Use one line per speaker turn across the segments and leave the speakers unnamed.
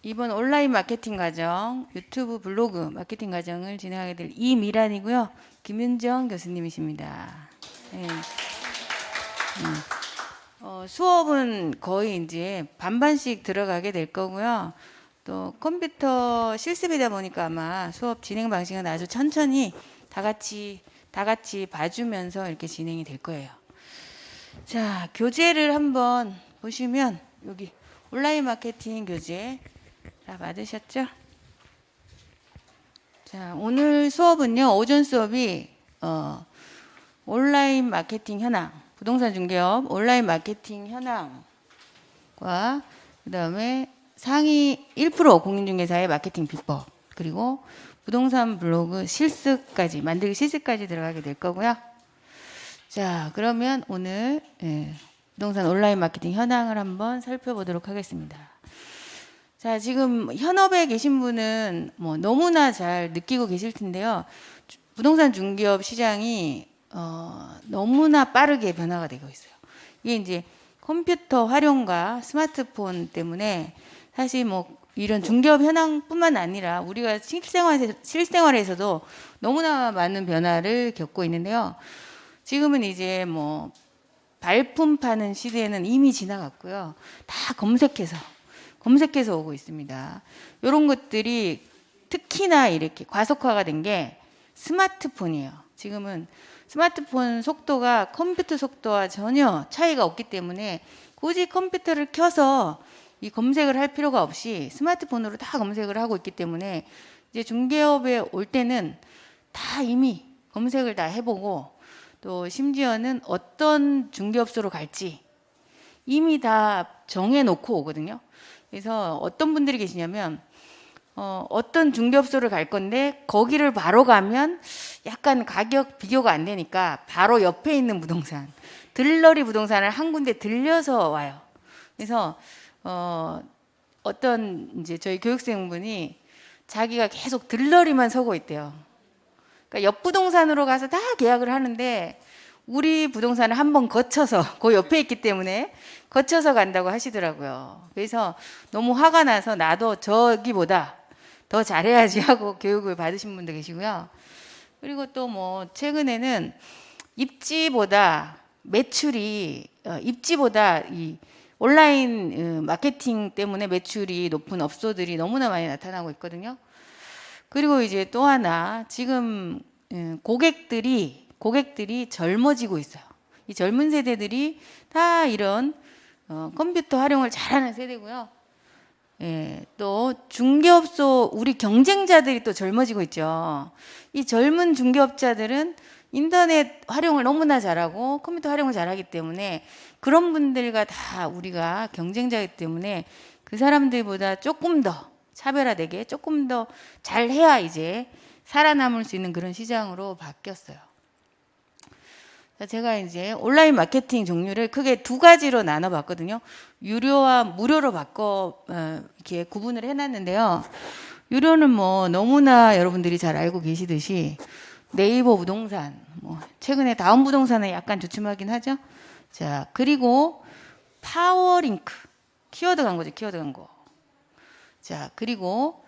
이번 온라인 마케팅 과정, 유튜브 블로그 마케팅 과정을 진행하게 될 이미란이고요. 김윤정 교수님이십니다. 네. 수업은 거의 이제 반반씩 들어가게 될 거고요. 또 컴퓨터 실습이다 보니까 아마 수업 진행 방식은 아주 천천히 다 같이 봐주면서 이렇게 진행이 될 거예요. 자, 교재를 한번 보시면 여기 온라인 마케팅 교재 다 받으셨죠? 자, 오늘 수업은요, 오전 수업이 온라인 마케팅 현황, 부동산 중개업 온라인 마케팅 현황과 그 다음에 상위 1% 공인중개사의 마케팅 비법, 그리고 부동산 블로그 실습까지, 만들기 실습까지 들어가게 될 거고요. 자, 그러면 오늘 부동산 온라인 마케팅 현황을 한번 살펴보도록 하겠습니다. 자, 지금 현업에 계신 분은 뭐 너무나 잘 느끼고 계실 텐데요. 부동산 중개업 시장이 너무나 빠르게 변화가 되고 있어요. 이게 이제 컴퓨터 활용과 스마트폰 때문에 사실 뭐 이런 중개업 현황뿐만 아니라 우리가 실생활에서도 너무나 많은 변화를 겪고 있는데요. 지금은 이제 뭐 발품 파는 시대는 이미 지나갔고요. 다 검색해서 오고 있습니다. 이런 것들이 특히나 이렇게 과속화가 된 게 스마트폰이에요. 지금은 스마트폰 속도가 컴퓨터 속도와 전혀 차이가 없기 때문에 굳이 컴퓨터를 켜서 이 검색을 할 필요가 없이 스마트폰으로 다 검색을 하고 있기 때문에 이제 중개업에 올 때는 다 이미 검색을 다 해보고 또 심지어는 어떤 중개업소로 갈지 이미 다 정해놓고 오거든요. 그래서 어떤 분들이 계시냐면 어떤 중개업소를 갈 건데 거기를 바로 가면 약간 가격 비교가 안 되니까 바로 옆에 있는 부동산, 들러리 부동산을 한 군데 들려서 와요. 그래서 어떤 이제 저희 교육생분이 자기가 계속 들러리만 서고 있대요. 그러니까 옆 부동산으로 가서 다 계약을 하는데 우리 부동산을 한번 거쳐서 그 옆에 있기 때문에 거쳐서 간다고 하시더라고요. 그래서 너무 화가 나서 나도 저기보다 더 잘해야지 하고 교육을 받으신 분도 계시고요. 그리고 또 뭐 최근에는 입지보다 이 온라인 마케팅 때문에 매출이 높은 업소들이 너무나 많이 나타나고 있거든요. 그리고 이제 또 하나 지금 고객들이 젊어지고 있어요. 이 젊은 세대들이 다 이런 컴퓨터 활용을 잘하는 세대고요. 예, 또 중개업소 우리 경쟁자들이 또 젊어지고 있죠. 이 젊은 중개업자들은 인터넷 활용을 너무나 잘하고 컴퓨터 활용을 잘하기 때문에 그런 분들과 다 우리가 경쟁자이기 때문에 그 사람들보다 조금 더 차별화되게 조금 더 잘해야 이제 살아남을 수 있는 그런 시장으로 바뀌었어요. 제가 이제 온라인 마케팅 종류를 크게 두 가지로 나눠봤거든요. 유료와 무료로 이렇게 구분을 해놨는데요. 유료는 뭐 너무나 여러분들이 잘 알고 계시듯이 네이버 부동산, 뭐 최근에 다음 부동산은 약간 주춤하긴 하죠. 자, 그리고 파워링크, 키워드 광고죠, 키워드 광고. 자, 그리고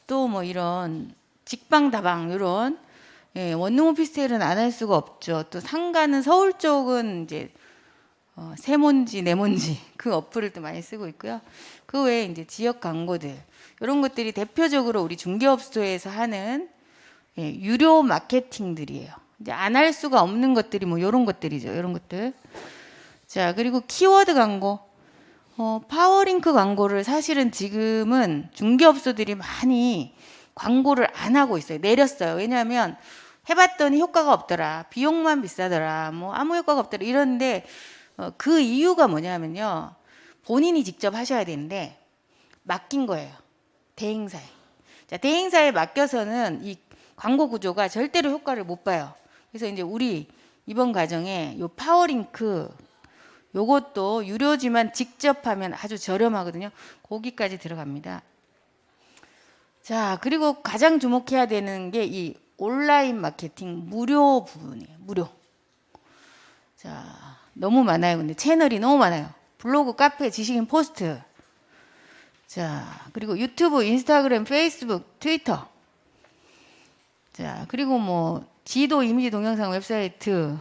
또 뭐 이런 직방다방 이런 원룸 오피스텔은 안 할 수가 없죠. 또 상가는 서울 쪽은 이제 세몬지, 네몬지 그 어플을 또 많이 쓰고 있고요. 그 외에 이제 지역 광고들 이런 것들이 대표적으로 우리 중개업소에서 하는 유료 마케팅들이에요. 이제 안 할 수가 없는 것들이 뭐 이런 것들이죠. 이런 것들. 자, 그리고 키워드 광고. 파워링크 광고를 사실은 지금은 중개업소들이 많이 광고를 안 하고 있어요. 내렸어요. 왜냐하면 해봤더니 효과가 없더라. 비용만 비싸더라. 뭐 아무 효과가 없더라. 이런데 그 이유가 뭐냐면요. 본인이 직접 하셔야 되는데 맡긴 거예요. 대행사에. 자, 대행사에 맡겨서는 이 광고 구조가 절대로 효과를 못 봐요. 그래서 이제 우리 이번 과정에 요 파워링크 요것도 유료지만 직접 하면 아주 저렴하거든요. 거기까지 들어갑니다. 자, 그리고 가장 주목해야 되는 게 이 온라인 마케팅 무료 부분이에요. 무료. 자, 너무 많아요. 근데 채널이 너무 많아요. 블로그, 카페, 지식인 포스트. 자, 그리고 유튜브, 인스타그램, 페이스북, 트위터. 자, 그리고 뭐 지도, 이미지, 동영상, 웹사이트,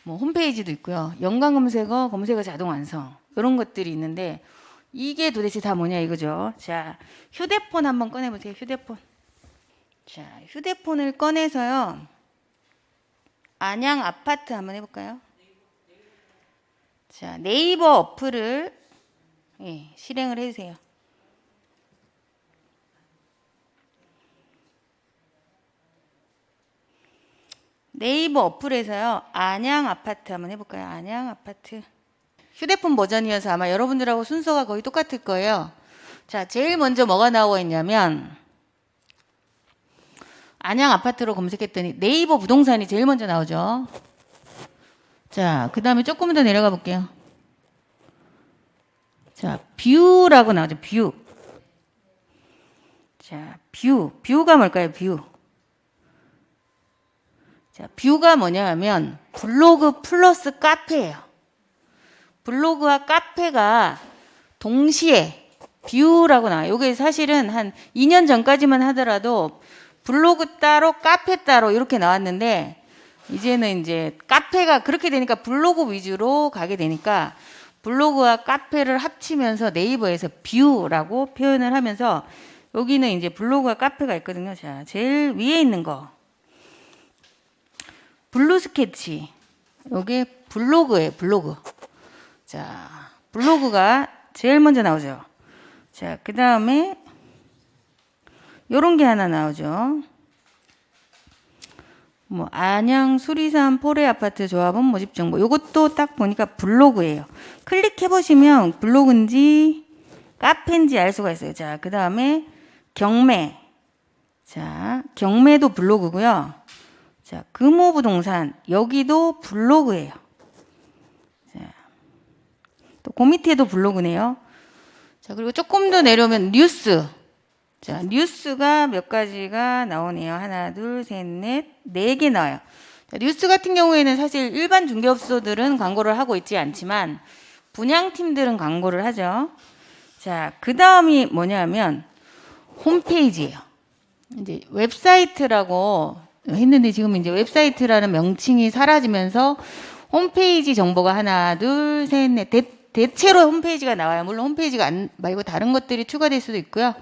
뭐 홈페이지도 있고요. 연관 검색어, 검색어 자동 완성. 이런 것들이 있는데 이게 도대체 다 뭐냐 이거죠. 자, 휴대폰 한번 꺼내 보세요. 휴대폰. 자, 휴대폰을 꺼내서요. 안양 아파트 한번 해 볼까요? 자, 네이버 어플을 실행을 해 주세요. 네이버 어플에서요. 안양 아파트 한번 해볼까요? 안양 아파트. 휴대폰 버전이어서 아마 여러분들하고 순서가 거의 똑같을 거예요. 자, 제일 먼저 뭐가 나와 있냐면 안양 아파트로 검색했더니 네이버 부동산이 제일 먼저 나오죠. 자, 그 다음에 조금 더 내려가 볼게요. 자, 뷰라고 나오죠. 뷰. 자, 뷰가 뭘까요? 뷰. 자, 뷰가 뭐냐 하면 블로그 플러스 카페예요. 블로그와 카페가 동시에 뷰라고 나와요. 이게 사실은 한 2년 전까지만 하더라도 블로그 따로 카페 따로 이렇게 나왔는데 이제는 이제 카페가 그렇게 되니까 블로그 위주로 가게 되니까 블로그와 카페를 합치면서 네이버에서 뷰라고 표현을 하면서 여기는 이제 블로그와 카페가 있거든요. 자, 제일 위에 있는 거 블루 스케치. 요게 블로그예요. 블로그. 자, 블로그가 제일 먼저 나오죠. 자, 그 다음에 요런 게 하나 나오죠. 뭐 안양 수리산 포레 아파트 조합원 모집 정보. 요것도 딱 보니까 블로그예요. 클릭해 보시면 블로그인지 카페인지 알 수가 있어요. 자, 그 다음에 경매. 자, 경매도 블로그고요. 자, 금호부동산 여기도 블로그예요. 자, 또 그 밑에도 블로그네요. 자, 그리고 조금 더 내려오면 뉴스. 자, 뉴스가 몇 가지가 나오네요. 하나, 둘, 셋, 넷, 4개 나와요. 자, 뉴스 같은 경우에는 사실 일반 중개업소들은 광고를 하고 있지 않지만 분양팀들은 광고를 하죠. 자, 그 다음이 뭐냐면 홈페이지예요. 이제 웹사이트라고 했는데 지금 이제 웹사이트라는 명칭이 사라지면서 홈페이지 정보가 하나, 둘, 셋, 넷 대체로 홈페이지가 나와요. 물론 홈페이지가 말고 다른 것들이 추가될 수도 있고요.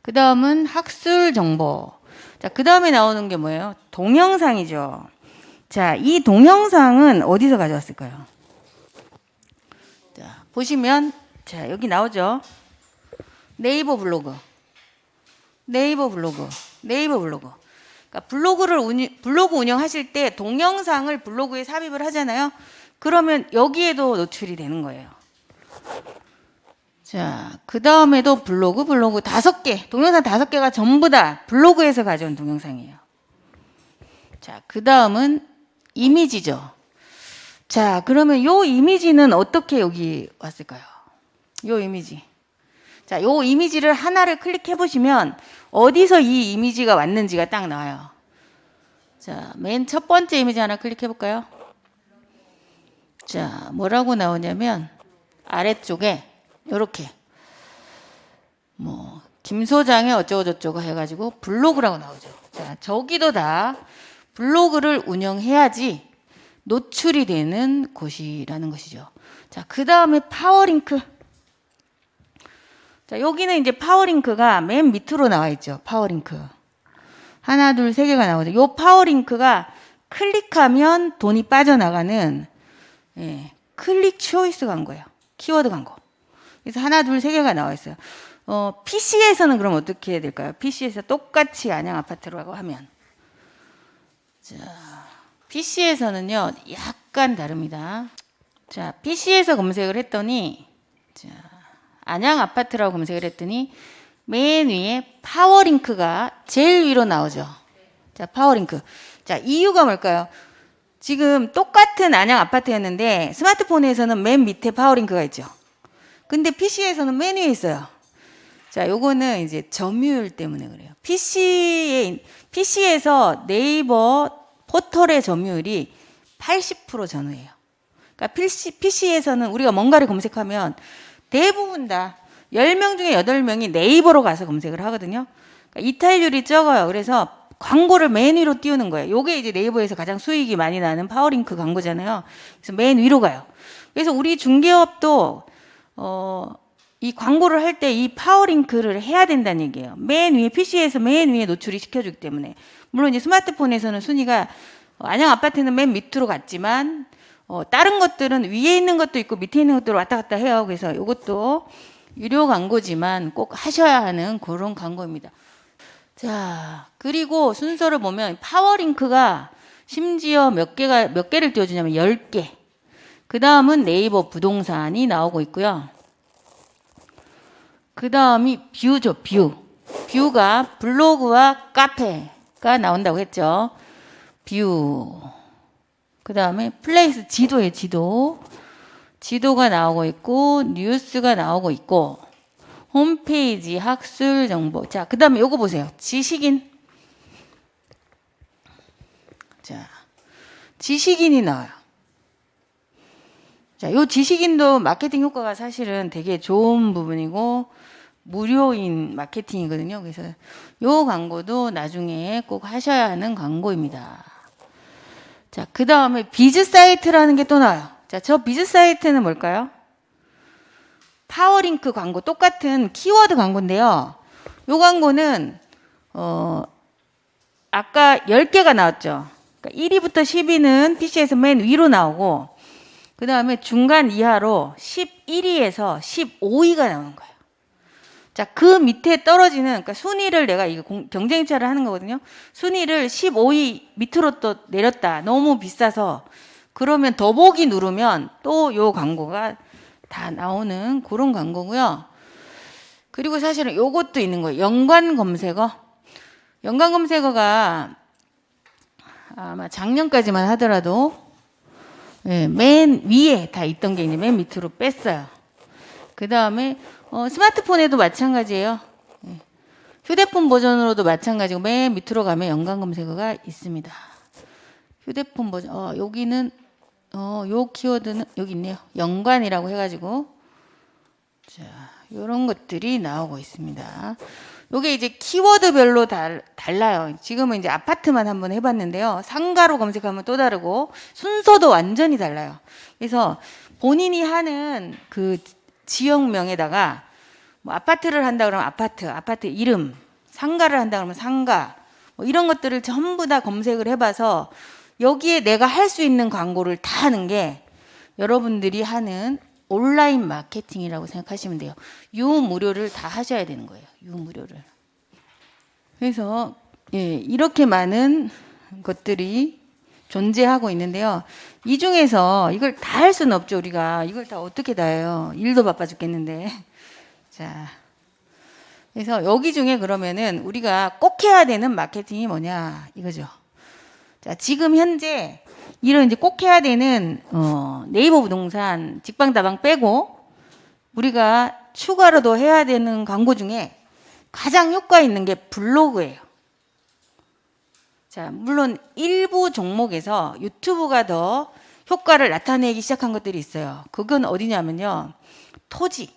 그 다음은 학술 정보. 자, 그 다음에 나오는 게 뭐예요? 동영상이죠. 자, 이 동영상은 어디서 가져왔을까요? 자, 보시면 자, 여기 나오죠. 네이버 블로그. 네이버 블로그. 네이버 블로그. 그러니까 블로그 운영하실 때 동영상을 블로그에 삽입을 하잖아요. 그러면 여기에도 노출이 되는 거예요. 자, 그 다음에도 블로그 5개, 동영상 5개가 전부 다 블로그에서 가져온 동영상이에요. 자, 그 다음은 이미지죠. 자, 그러면 요 이미지는 어떻게 여기 왔을까요? 요 이미지. 자, 요 이미지를 하나를 클릭해 보시면 어디서 이 이미지가 왔는지가 딱 나와요. 자, 맨 첫 번째 이미지 하나 클릭해 볼까요? 자, 뭐라고 나오냐면 아래쪽에 요렇게 뭐 김 소장의 어쩌고 저쩌고 해가지고 블로그라고 나오죠. 자, 저기도 다 블로그를 운영해야지 노출이 되는 곳이라는 것이죠. 자, 그 다음에 파워링크. 자, 여기는 이제 파워링크가 맨 밑으로 나와 있죠. 파워링크. 하나, 둘, 3개가 나오죠. 요 파워링크가 클릭하면 돈이 빠져나가는 클릭 초이스 광고예요. 키워드 광고. 그래서 하나, 둘, 3개가 나와 있어요. PC에서는 그럼 어떻게 해야 될까요? PC에서 똑같이 안양 아파트라고 하면. 자, PC에서는요, 약간 다릅니다. 자, PC에서 검색을 했더니, 자, 안양 아파트라고 검색을 했더니, 맨 위에 파워링크가 제일 위로 나오죠. 자, 파워링크. 자, 이유가 뭘까요? 지금 똑같은 안양 아파트였는데, 스마트폰에서는 맨 밑에 파워링크가 있죠. 근데 PC에서는 맨 위에 있어요. 자, 요거는 이제 점유율 때문에 그래요. PC에서 네이버 포털의 점유율이 80% 전후예요. 그러니까 PC에서는 우리가 뭔가를 검색하면 대부분 다 10명 중에 8명이 네이버로 가서 검색을 하거든요. 그러니까 이탈률이 적어요. 그래서 광고를 맨 위로 띄우는 거예요. 요게 이제 네이버에서 가장 수익이 많이 나는 파워링크 광고잖아요. 그래서 맨 위로 가요. 그래서 우리 중개업도 이 광고를 할 때 이 파워링크를 해야 된다는 얘기예요. 맨 위에 PC에서 맨 위에 노출이 시켜주기 때문에. 물론 이제 스마트폰에서는 순위가 안양 아파트는 맨 밑으로 갔지만 다른 것들은 위에 있는 것도 있고 밑에 있는 것도 왔다 갔다 해요. 그래서 이것도 유료 광고지만 꼭 하셔야 하는 그런 광고입니다. 자, 그리고 순서를 보면 파워링크가 심지어 몇 개를 띄워주냐면 10개. 그 다음은 네이버 부동산이 나오고 있고요. 그 다음이 뷰죠, 뷰. 뷰가 블로그와 카페가 나온다고 했죠. 뷰. 그 다음에 플레이스 지도예요, 지도. 지도가 나오고 있고, 뉴스가 나오고 있고, 홈페이지, 학술 정보. 자, 그 다음에 요거 보세요. 지식인. 자, 지식인이 나와요. 자, 요 지식인도 마케팅 효과가 사실은 되게 좋은 부분이고, 무료인 마케팅이거든요. 그래서 요 광고도 나중에 꼭 하셔야 하는 광고입니다. 자, 그 다음에 비즈 사이트라는 게 또 나와요. 자, 저 비즈 사이트는 뭘까요? 파워링크 광고, 똑같은 키워드 광고인데요. 요 광고는, 아까 10개가 나왔죠. 그러니까 1위부터 10위는 PC에서 맨 위로 나오고, 그 다음에 중간 이하로 11위에서 15위가 나오는 거예요. 자, 그 밑에 떨어지는, 그러니까 순위를 내가 이거 경쟁차를 하는 거거든요. 순위를 15위 밑으로 또 내렸다. 너무 비싸서. 그러면 더보기 누르면 또 요 광고가 다 나오는 그런 광고고요. 그리고 사실은 요것도 있는 거예요. 연관 검색어. 연관 검색어가 아마 작년까지만 하더라도 맨 위에 다 있던 게 이제 맨 밑으로 뺐어요. 그 다음에 스마트폰에도 마찬가지예요. 휴대폰 버전으로도 마찬가지고 맨 밑으로 가면 연관 검색어가 있습니다. 휴대폰 버전, 여기는 요 키워드는 여기 있네요. 연관이라고 해가지고 자, 요런 것들이 나오고 있습니다. 요게 이제 키워드별로 달라요. 지금은 이제 아파트만 한번 해봤는데요. 상가로 검색하면 또 다르고 순서도 완전히 달라요. 그래서 본인이 하는 그 지역명에다가 뭐 아파트를 한다 그러면 아파트 이름, 상가를 한다 그러면 상가, 뭐 이런 것들을 전부 다 검색을 해봐서 여기에 내가 할 수 있는 광고를 다 하는 게 여러분들이 하는 온라인 마케팅이라고 생각하시면 돼요. 유무료를 다 하셔야 되는 거예요. 유무료를. 그래서 이렇게 많은 것들이 존재하고 있는데요. 이 중에서 이걸 다 할 수는 없죠. 우리가 이걸 다 어떻게 다 해요. 일도 바빠 죽겠는데. 자, 그래서 여기 중에 그러면은 우리가 꼭 해야 되는 마케팅이 뭐냐 이거죠. 자, 지금 현재 이런 이제 꼭 해야 되는 네이버 부동산 직방다방 빼고 우리가 추가로도 해야 되는 광고 중에 가장 효과 있는 게 블로그예요. 자, 물론 일부 종목에서 유튜브가 더 효과를 나타내기 시작한 것들이 있어요. 그건 어디냐면요. 토지,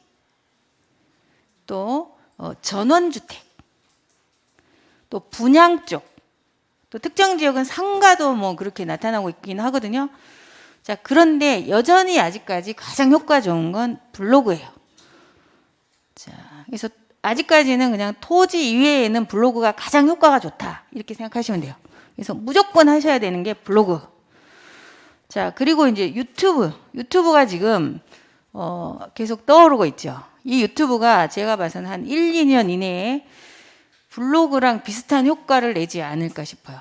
또 전원주택, 또 분양 쪽, 또 특정 지역은 상가도 뭐 그렇게 나타나고 있긴 하거든요. 자, 그런데 여전히 아직까지 가장 효과 좋은 건 블로그예요. 자, 그래서 아직까지는 그냥 토지 이외에는 블로그가 가장 효과가 좋다. 이렇게 생각하시면 돼요. 그래서 무조건 하셔야 되는 게 블로그. 자, 그리고 이제 유튜브가 지금 계속 떠오르고 있죠. 이 유튜브가 제가 봐서는 한 1, 2년 이내에 블로그랑 비슷한 효과를 내지 않을까 싶어요.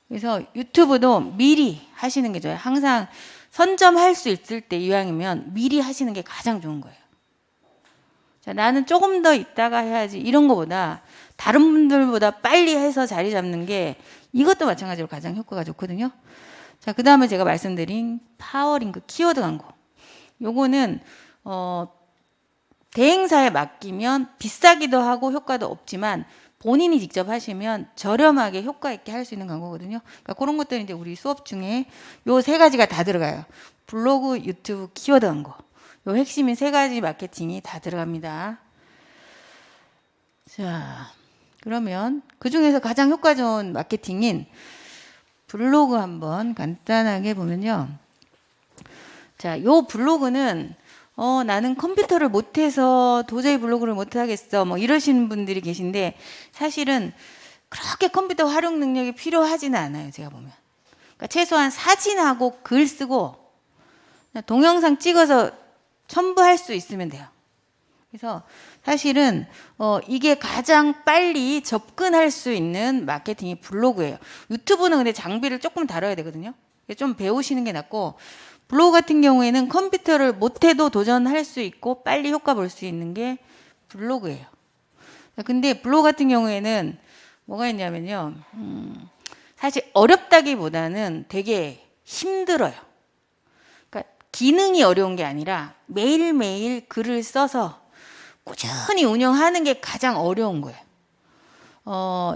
그래서 유튜브도 미리 하시는 게 좋아요. 항상 선점할 수 있을 때 이왕이면 미리 하시는 게 가장 좋은 거예요. 자, 나는 조금 더 있다가 해야지 이런 거보다 다른 분들보다 빨리 해서 자리 잡는 게 이것도 마찬가지로 가장 효과가 좋거든요. 자, 그 다음에 제가 말씀드린 파워링크 키워드 광고. 요거는 대행사에 맡기면 비싸기도 하고 효과도 없지만 본인이 직접 하시면 저렴하게 효과 있게 할 수 있는 광고거든요. 그러니까 그런 것들은 이제 우리 수업 중에 요 세 가지가 다 들어가요. 블로그, 유튜브, 키워드 광고. 요 핵심인 3가지 마케팅이 다 들어갑니다. 자, 그러면 그 중에서 가장 효과 좋은 마케팅인 블로그 한번 간단하게 보면요. 자, 요 블로그는 나는 컴퓨터를 못해서 도저히 블로그를 못하겠어 뭐 이러시는 분들이 계신데 사실은 그렇게 컴퓨터 활용 능력이 필요하지는 않아요. 제가 보면. 그러니까 최소한 사진하고 글 쓰고 동영상 찍어서 첨부할 수 있으면 돼요. 그래서 사실은 이게 가장 빨리 접근할 수 있는 마케팅이 블로그예요. 유튜브는 근데 장비를 조금 다뤄야 되거든요. 좀 배우시는 게 낫고 블로그 같은 경우에는 컴퓨터를 못해도 도전할 수 있고 빨리 효과 볼 수 있는 게 블로그예요. 근데 블로그 같은 경우에는 뭐가 있냐면요. 사실 어렵다기보다는 되게 힘들어요. 그러니까 기능이 어려운 게 아니라 매일매일 글을 써서 꾸준히 운영하는 게 가장 어려운 거예요.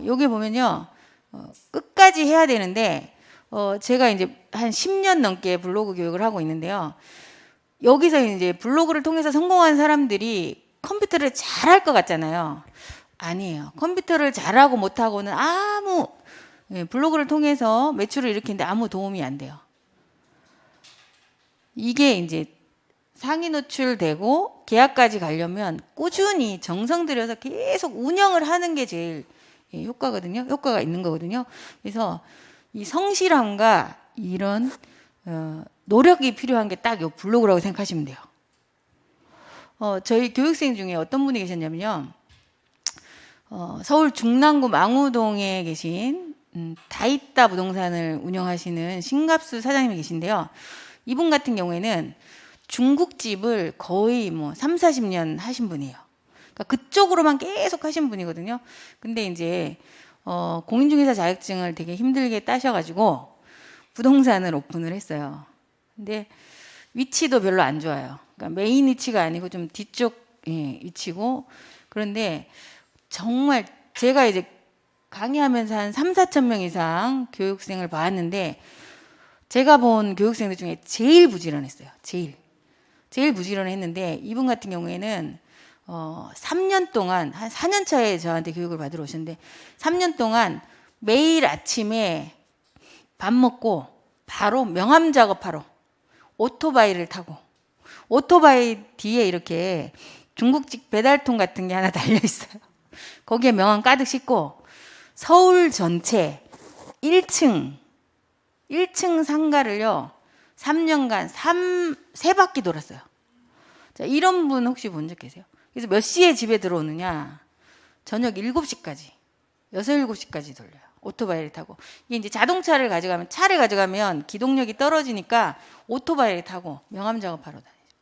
여기 보면요. 끝까지 해야 되는데 제가 이제 한 10년 넘게 블로그 교육을 하고 있는데요. 여기서 이제 블로그를 통해서 성공한 사람들이 컴퓨터를 잘할 것 같잖아요. 아니에요. 컴퓨터를 잘하고 못하고는 블로그를 통해서 매출을 일으키는데 아무 도움이 안 돼요. 이게 이제 상위 노출되고 계약까지 가려면 꾸준히 정성 들여서 계속 운영을 하는 게 제일 효과거든요. 효과가 있는 거거든요. 그래서 이 성실함과 이런 노력이 필요한 게 딱 이 블로그라고 생각하시면 돼요. 저희 교육생 중에 어떤 분이 계셨냐면요. 서울 중랑구 망우동에 계신 다있다 부동산을 운영하시는 신갑수 사장님이 계신데요. 이분 같은 경우에는 중국집을 거의 뭐 3, 40년 하신 분이에요. 그러니까 그쪽으로만 계속 하신 분이거든요. 근데 이제 공인중개사 자격증을 되게 힘들게 따셔가지고 부동산을 오픈을 했어요. 근데 위치도 별로 안 좋아요. 그러니까 메인 위치가 아니고 좀 뒤쪽 위치고 그런데 정말 제가 이제 강의하면서 한 3, 4천 명 이상 교육생을 봤는데 제가 본 교육생들 중에 제일 부지런했어요. 제일 부지런했는데 이분 같은 경우에는 3년 동안 한 4년 차에 저한테 교육을 받으러 오셨는데 3년 동안 매일 아침에 밥 먹고 바로 명함 작업하러 오토바이를 타고 오토바이 뒤에 이렇게 중국집 배달통 같은 게 하나 달려 있어요. 거기에 명함 가득 싣고 서울 전체 1층 상가를요 3년간 3바퀴 돌았어요. 자, 이런 분 혹시 본 적 계세요? 그래서 몇 시에 집에 들어오느냐? 저녁 7시까지 6, 7시까지 돌려요. 오토바이를 타고. 이게 이제 자동차를 가져가면 차를 가져가면 기동력이 떨어지니까 오토바이를 타고 명함 작업하러 다니죠.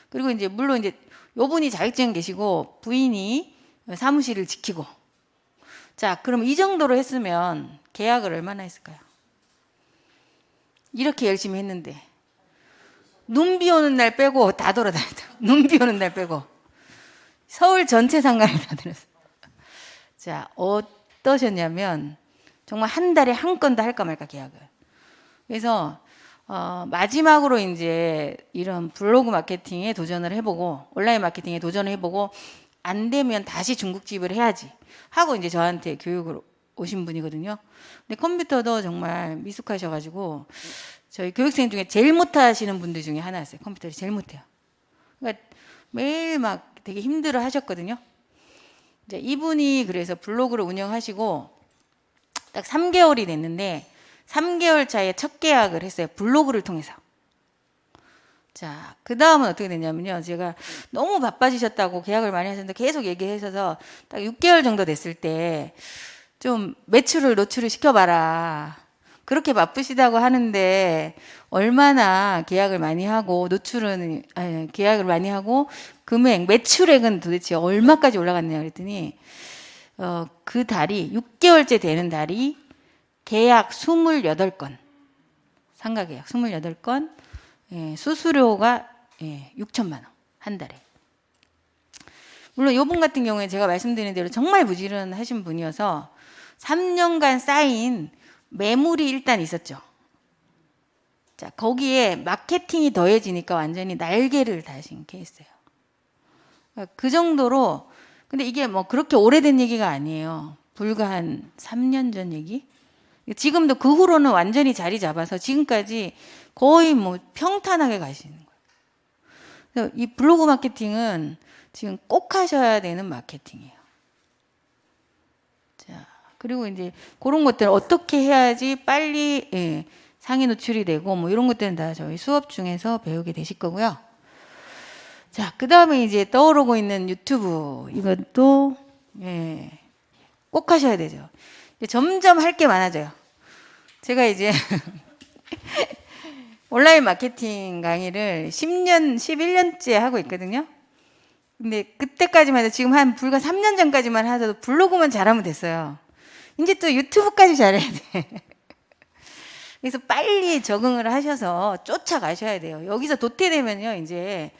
그리고 이제 물론 이제 요분이 자격증 계시고 부인이 사무실을 지키고. 자, 그럼 이 정도로 했으면 계약을 얼마나 했을까요? 이렇게 열심히 했는데 눈 비 오는 날 빼고 다 돌아다녔다. 눈 비 오는 날 빼고 서울 전체 상가를 다 들었어요. 자, 어떠셨냐면 정말 한 달에 한 건 다 할까 말까 계약을. 그래서 마지막으로 이제 이런 블로그 마케팅에 도전을 해보고 온라인 마케팅에 도전을 해보고 안 되면 다시 중국집을 해야지 하고 이제 저한테 교육을 오신 분이거든요. 근데 컴퓨터도 정말 미숙하셔가지고 저희 교육생 중에 제일 못하시는 분들 중에 하나였어요. 컴퓨터를 제일 못해요. 그러니까 매일 막 되게 힘들어 하셨거든요. 이제 이분이 그래서 블로그를 운영하시고 딱 3개월이 됐는데 3개월 차에 첫 계약을 했어요. 블로그를 통해서. 자, 그 다음은 어떻게 됐냐면요. 제가 너무 바빠지셨다고 계약을 많이 하셨는데 계속 얘기하셔서 딱 6개월 정도 됐을 때 좀 매출을 노출을 시켜봐라. 그렇게 바쁘시다고 하는데 얼마나 계약을 많이 하고 계약을 많이 하고 금액, 매출액은 도대체 얼마까지 올라갔냐 그랬더니 그 달이 6개월째 되는 달이 계약 28건, 상가 계약 28건, 수수료가 6천만 원 한 달에. 물론 이분 같은 경우에 제가 말씀드린 대로 정말 부지런하신 분이어서 3년간 쌓인 매물이 일단 있었죠. 자, 거기에 마케팅이 더해지니까 완전히 날개를 다신 케이스예요. 그러니까 그 정도로, 근데 이게 뭐 그렇게 오래된 얘기가 아니에요. 불과 한 3년 전 얘기? 지금도 그 후로는 완전히 자리 잡아서 지금까지 거의 뭐 평탄하게 가시는 거예요. 그래서 이 블로그 마케팅은 지금 꼭 하셔야 되는 마케팅이에요. 자, 그리고 이제 그런 것들 어떻게 해야지 빨리 상위 노출이 되고 뭐 이런 것들은 다 저희 수업 중에서 배우게 되실 거고요. 자, 그 다음에 이제 떠오르고 있는 유튜브, 이것도 꼭 하셔야 되죠. 점점 할 게 많아져요. 제가 이제 온라인 마케팅 강의를 10년, 11년째 하고 있거든요. 근데 그때까지만 해도 지금 한 불과 3년 전까지만 하셔도 블로그만 잘하면 됐어요. 이제 또 유튜브까지 잘해야 돼. 그래서 빨리 적응을 하셔서 쫓아가셔야 돼요. 여기서 도태되면요, 이제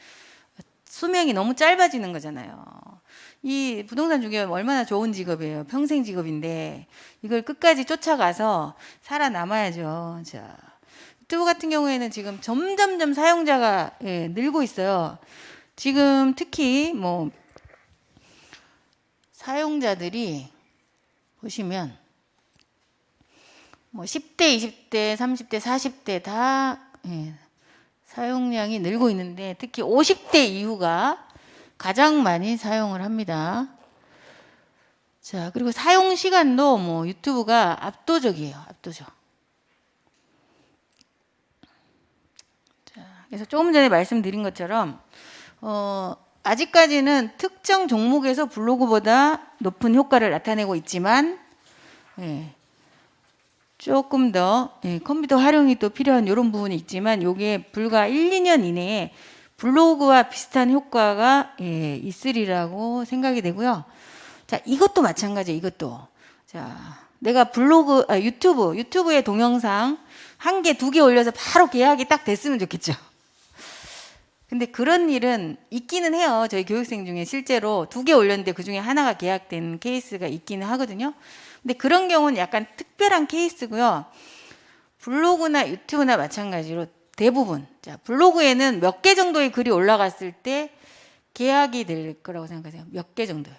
수명이 너무 짧아지는 거잖아요. 이 부동산 중개업 얼마나 좋은 직업이에요. 평생 직업인데 이걸 끝까지 쫓아가서 살아남아야죠. 자, 유튜브 같은 경우에는 지금 점점점 사용자가 늘고 있어요. 지금 특히 뭐 사용자들이 보시면 뭐 10대, 20대, 30대, 40대 다 사용량이 늘고 있는데 특히 50대 이후가 가장 많이 사용을 합니다. 자, 그리고 사용 시간도 뭐 유튜브가 압도적이에요. 압도적. 자, 그래서 조금 전에 말씀드린 것처럼 아직까지는 특정 종목에서 블로그보다 높은 효과를 나타내고 있지만 조금 더 컴퓨터 활용이 또 필요한 이런 부분이 있지만 이게 불과 1, 2년 이내에 블로그와 비슷한 효과가 있으리라고 생각이 되고요. 자, 이것도 마찬가지예요. 이것도. 자, 내가 유튜브에 동영상 1개, 2개 올려서 바로 계약이 딱 됐으면 좋겠죠. 근데 그런 일은 있기는 해요. 저희 교육생 중에 실제로 2개 올렸는데 그 중에 하나가 계약된 케이스가 있기는 하거든요. 근데 그런 경우는 약간 특별한 케이스고요. 블로그나 유튜브나 마찬가지로 대부분, 자, 블로그에는 몇 개 정도의 글이 올라갔을 때 계약이 될 거라고 생각하세요. 몇 개 정도요.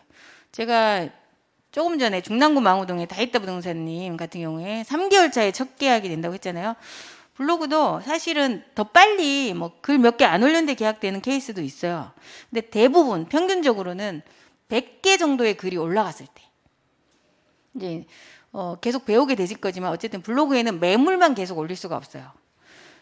제가 조금 전에 중랑구 망우동의 다있다 부동산님 같은 경우에 3개월 차에 첫 계약이 된다고 했잖아요. 블로그도 사실은 더 빨리 뭐 글 몇 개 안 올렸는데 계약되는 케이스도 있어요. 근데 대부분 평균적으로는 100개 정도의 글이 올라갔을 때 이제 계속 배우게 되실 거지만 어쨌든 블로그에는 매물만 계속 올릴 수가 없어요.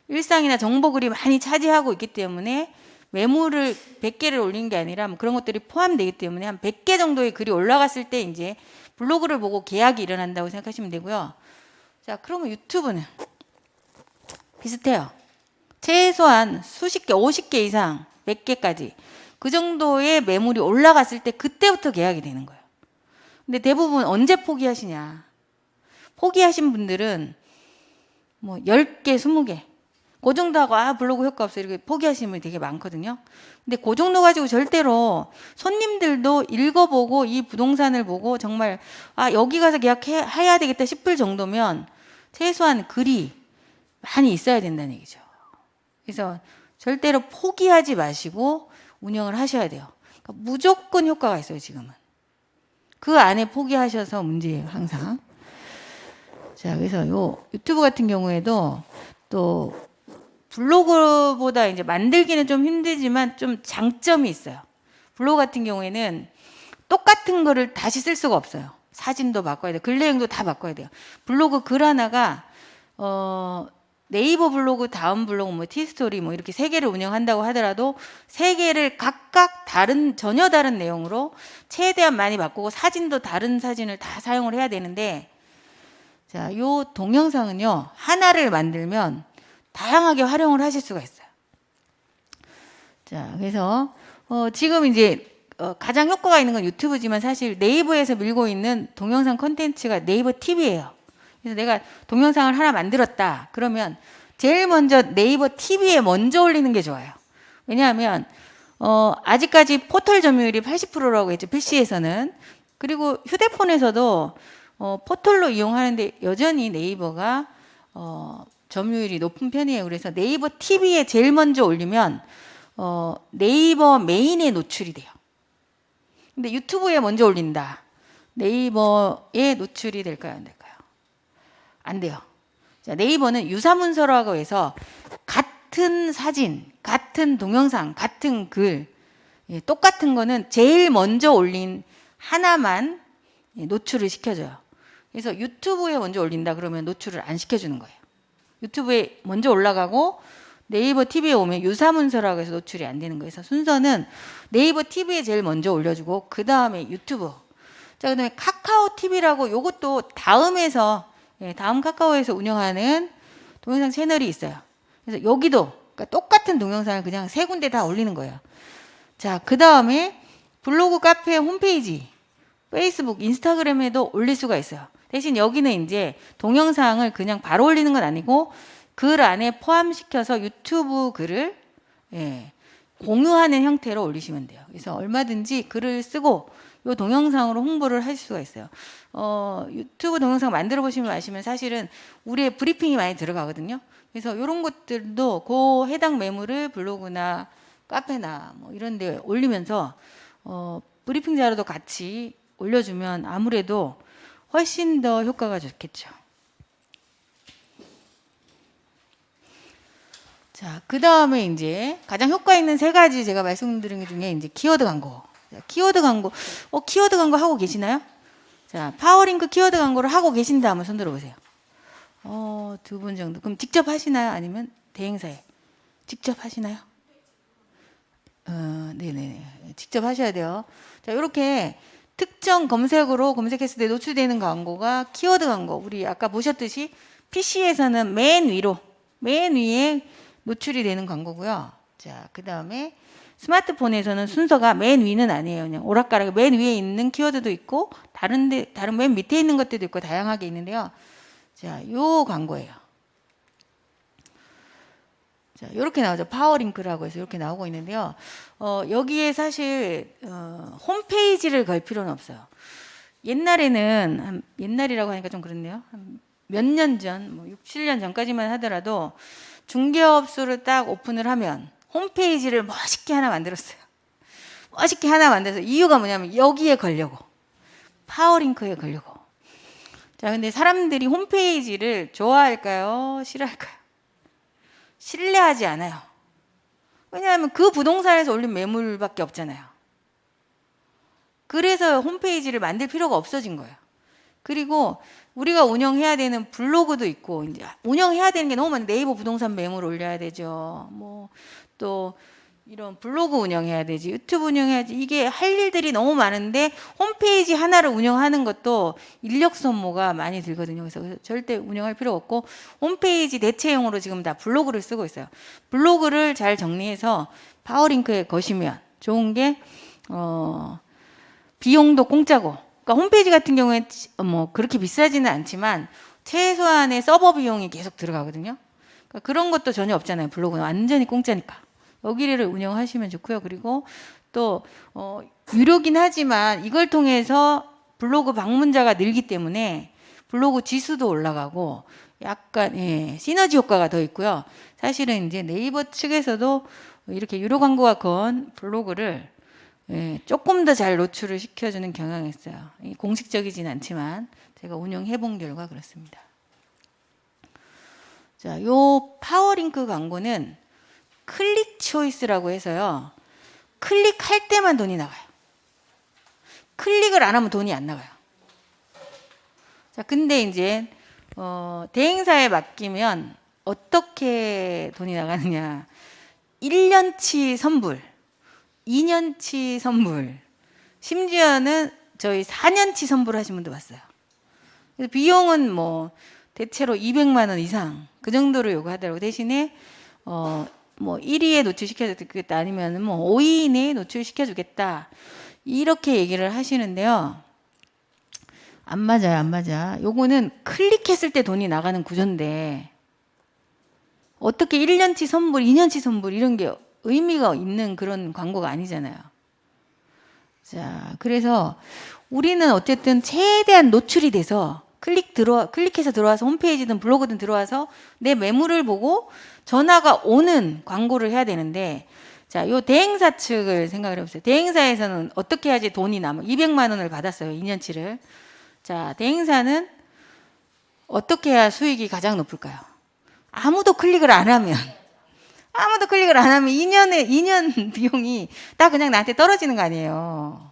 일상이나 정보글이 많이 차지하고 있기 때문에 매물을 100개를 올린 게 아니라 뭐 그런 것들이 포함되기 때문에 한 100개 정도의 글이 올라갔을 때 이제 블로그를 보고 계약이 일어난다고 생각하시면 되고요. 자, 그러면 유튜브는 비슷해요. 최소한 수십 개, 50개 이상, 100개까지 그 정도의 매물이 올라갔을 때 그때부터 계약이 되는 거예요. 근데 대부분 언제 포기하시냐? 포기하신 분들은 뭐 10개, 20개 그 정도 하고 블로그 효과 없어 이렇게 포기하시는 분이 되게 많거든요. 근데 그 정도 가지고 절대로 손님들도 읽어보고 이 부동산을 보고 정말 여기 가서 계약해야 되겠다 싶을 정도면 최소한 글이 많이 있어야 된다는 얘기죠. 그래서 절대로 포기하지 마시고 운영을 하셔야 돼요. 그러니까 무조건 효과가 있어요. 지금은. 그 안에 포기하셔서 문제예요. 항상. 자, 그래서 요 유튜브 같은 경우에도 또 블로그보다 이제 만들기는 좀 힘들지만 좀 장점이 있어요. 블로그 같은 경우에는 똑같은 거를 다시 쓸 수가 없어요. 사진도 바꿔야 돼요. 글 내용도 다 바꿔야 돼요. 블로그 글 하나가 네이버 블로그, 다음 블로그, 뭐 티스토리 뭐 이렇게 3개를 운영한다고 하더라도 3개를 각각 전혀 다른 내용으로 최대한 많이 바꾸고 사진도 다른 사진을 다 사용을 해야 되는데 자, 요 동영상은요. 하나를 만들면 다양하게 활용을 하실 수가 있어요. 자, 그래서 지금 이제 가장 효과가 있는 건 유튜브지만 사실 네이버에서 밀고 있는 동영상 콘텐츠가 네이버 TV예요. 그래서 내가 동영상을 하나 만들었다. 그러면 제일 먼저 네이버 TV에 먼저 올리는 게 좋아요. 왜냐하면 아직까지 포털 점유율이 80%라고 했죠. PC에서는. 그리고 휴대폰에서도 포털로 이용하는데 여전히 네이버가 점유율이 높은 편이에요. 그래서 네이버 TV에 제일 먼저 올리면 네이버 메인에 노출이 돼요. 근데 유튜브에 먼저 올린다. 네이버에 노출이 될까요? 안 될까요? 안 돼요. 자, 네이버는 유사문서라고 해서 같은 사진, 같은 동영상, 같은 글, 똑같은 거는 제일 먼저 올린 하나만 노출을 시켜줘요. 그래서 유튜브에 먼저 올린다 그러면 노출을 안 시켜주는 거예요. 유튜브에 먼저 올라가고 네이버 TV에 오면 유사문서라고 해서 노출이 안 되는 거예요. 그래서 순서는 네이버 TV에 제일 먼저 올려주고 그 다음에 유튜브. 자, 그다음에 카카오 TV라고 요것도 다음 카카오에서 운영하는 동영상 채널이 있어요. 그래서 여기도 그러니까 똑같은 동영상을 그냥 세 군데 다 올리는 거예요. 자, 그 다음에 블로그, 카페, 홈페이지, 페이스북, 인스타그램에도 올릴 수가 있어요. 대신 여기는 이제 동영상을 그냥 바로 올리는 건 아니고 글 안에 포함시켜서 유튜브 글을 공유하는 형태로 올리시면 돼요. 그래서 얼마든지 글을 쓰고 이 동영상으로 홍보를 할 수가 있어요. 유튜브 동영상 만들어 보시면 아시면 사실은 우리의 브리핑이 많이 들어가거든요. 그래서 이런 것들도 그 해당 매물을 블로그나 카페나 뭐 이런 데 올리면서 브리핑 자료도 같이 올려주면 아무래도 훨씬 더 효과가 좋겠죠. 자, 그 다음에 이제 가장 효과 있는 세 가지 제가 말씀드린 것 중에 이제 키워드 광고. 자, 키워드 광고. 키워드 광고 하고 계시나요? 자, 파워링크 키워드 광고를 하고 계신다 한번 손 들어보세요. 두 분 정도. 그럼 직접 하시나요? 아니면 대행사에? 직접 하시나요? 네네. 직접 하셔야 돼요. 자, 이렇게 특정 검색어로 검색했을 때 노출되는 광고가 키워드 광고. 우리 아까 보셨듯이 PC에서는 맨 위에 노출이 되는 광고고요. 자, 그 다음에 스마트폰에서는 순서가 맨 위는 아니에요. 그냥 오락가락 맨 위에 있는 키워드도 있고 다른 맨 밑에 있는 것들도 있고 다양하게 있는데요. 자, 요 광고예요. 자, 이렇게 나오죠. 파워링크라고 해서 이렇게 나오고 있는데요. 여기에 사실 홈페이지를 걸 필요는 없어요. 옛날이라고 하니까 좀 그렇네요. 몇 년 전, 뭐 6, 7년 전까지만 하더라도 중개업소를 딱 오픈을 하면 홈페이지를 멋있게 하나 만들었어요. 멋있게 하나 만들어서 이유가 뭐냐면 여기에 걸려고. 파워링크에 걸려고. 자, 근데 사람들이 홈페이지를 좋아할까요? 싫어할까요? 신뢰하지 않아요. 왜냐하면 그 부동산에서 올린 매물밖에 없잖아요. 그래서 홈페이지를 만들 필요가 없어진 거예요. 그리고 우리가 운영해야 되는 블로그도 있고 이제 운영해야 되는 게 너무 많은데 네이버 부동산 매물 올려야 되죠. 뭐 또 이런 블로그 운영해야 되지, 유튜브 운영해야지. 이게 할 일들이 너무 많은데 홈페이지 하나를 운영하는 것도 인력 소모가 많이 들거든요. 그래서 절대 운영할 필요 없고 홈페이지 대체용으로 지금 다 블로그를 쓰고 있어요. 블로그를 잘 정리해서 파워링크에 거시면 좋은 게 비용도 공짜고. 그러니까 홈페이지 같은 경우에 뭐 그렇게 비싸지는 않지만 최소한의 서버 비용이 계속 들어가거든요. 그러니까 그런 것도 전혀 없잖아요. 블로그는 완전히 공짜니까. 여기를 운영하시면 좋고요. 그리고 또 유료긴 하지만 이걸 통해서 블로그 방문자가 늘기 때문에 블로그 지수도 올라가고 약간 시너지 효과가 더 있고요. 사실은 이제 네이버 측에서도 이렇게 유료 광고가 건 블로그를 조금 더 잘 노출을 시켜주는 경향이 있어요. 공식적이진 않지만 제가 운영해 본 결과 그렇습니다. 자, 요 파워링크 광고는 클릭 초이스라고 해서요. 클릭할 때만 돈이 나가요. 클릭을 안 하면 돈이 안 나가요. 자, 근데 이제 대행사에 맡기면 어떻게 돈이 나가느냐. 1년치 선불, 2년치 선불, 심지어는 저희 4년치 선불 하신 분도 봤어요. 그래서 비용은 뭐 대체로 200만 원 이상 그 정도로 요구하더라고요. 대신에 뭐 1위에 노출시켜주겠다 아니면 뭐 5위 이내에 노출시켜주겠다 이렇게 얘기를 하시는데요. 안 맞아요. 안 맞아. 요거는 클릭했을 때 돈이 나가는 구조인데 어떻게 1년치 선불, 2년치 선불 이런 게 의미가 있는 그런 광고가 아니잖아요. 자, 그래서 우리는 어쨌든 최대한 노출이 돼서 클릭해서 들어와서 홈페이지든 블로그든 들어와서 내 매물을 보고 전화가 오는 광고를 해야 되는데, 자, 요 대행사 측을 생각을 해보세요. 대행사에서는 어떻게 해야지 돈이 남아? 200만 원을 받았어요. 2년치를. 자, 대행사는 어떻게 해야 수익이 가장 높을까요? 아무도 클릭을 안 하면 2년 비용이 다 그냥 나한테 떨어지는 거 아니에요.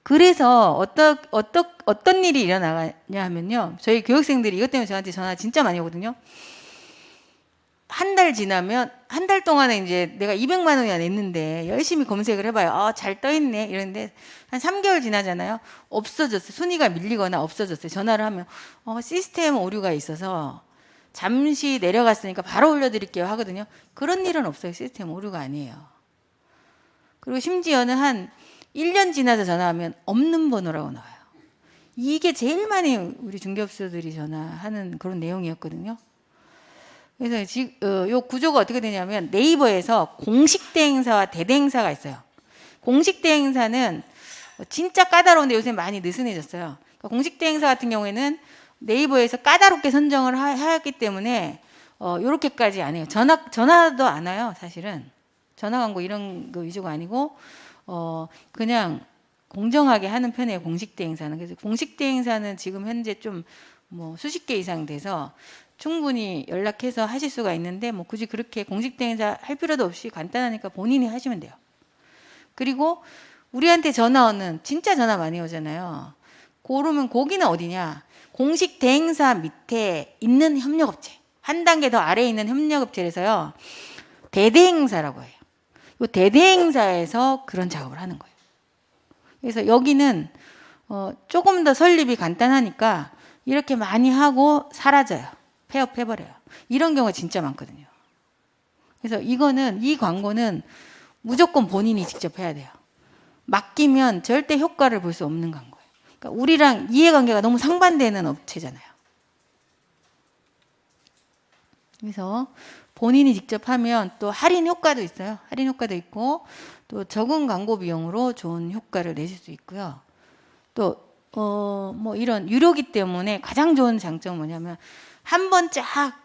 그래서 어떤 일이 일어나냐 하면요. 저희 교육생들이 이것 때문에 저한테 전화 진짜 많이 오거든요. 한 달 지나면, 한 달 동안에 이제 내가 200만 원이나 냈는데 열심히 검색을 해봐요. 잘 떠있네. 이러는데 한 3개월 지나잖아요. 없어졌어요. 순위가 밀리거나 없어졌어요. 전화를 하면, 시스템 오류가 있어서 잠시 내려갔으니까 바로 올려드릴게요 하거든요. 그런 일은 없어요. 시스템 오류가 아니에요. 그리고 심지어는 한 1년 지나서 전화하면 없는 번호라고 나와요. 이게 제일 많이 우리 중개업소들이 전화하는 그런 내용이었거든요. 그래서 지금 요 구조가 어떻게 되냐면 네이버에서 공식 대행사와 대대행사가 있어요. 공식 대행사는 진짜 까다로운데 요새 많이 느슨해졌어요. 그러니까 공식 대행사 같은 경우에는 네이버에서 까다롭게 선정을 하였기 때문에 요렇게까지 안 해요. 전화도 안 와요. 사실은 전화 광고 이런 거 위주가 아니고 그냥 공정하게 하는 편이에요. 공식 대행사는. 그래서 공식 대행사는 지금 현재 좀 뭐 수십 개 이상 돼서 충분히 연락해서 하실 수가 있는데, 뭐 굳이 그렇게 공식 대행사 할 필요도 없이 간단하니까 본인이 하시면 돼요. 그리고 우리한테 전화 오는, 진짜 전화 많이 오잖아요. 그러면 거기는 어디냐? 공식 대행사 밑에 있는 협력업체, 한 단계 더 아래에 있는 협력업체에서요, 대대행사라고 해요. 이 대대행사에서 그런 작업을 하는 거예요. 그래서 여기는 조금 더 설립이 간단하니까 이렇게 많이 하고 사라져요. 폐업해버려요. 이런 경우가 진짜 많거든요. 그래서 이 광고는 무조건 본인이 직접 해야 돼요. 맡기면 절대 효과를 볼 수 없는 광고예요. 그러니까 우리랑 이해관계가 너무 상반되는 업체잖아요. 그래서 본인이 직접 하면 또 할인 효과도 있어요. 할인 효과도 있고, 또 적은 광고 비용으로 좋은 효과를 내실 수 있고요. 또 뭐 이런 유료기 때문에 가장 좋은 장점은 뭐냐면, 한 번 쫙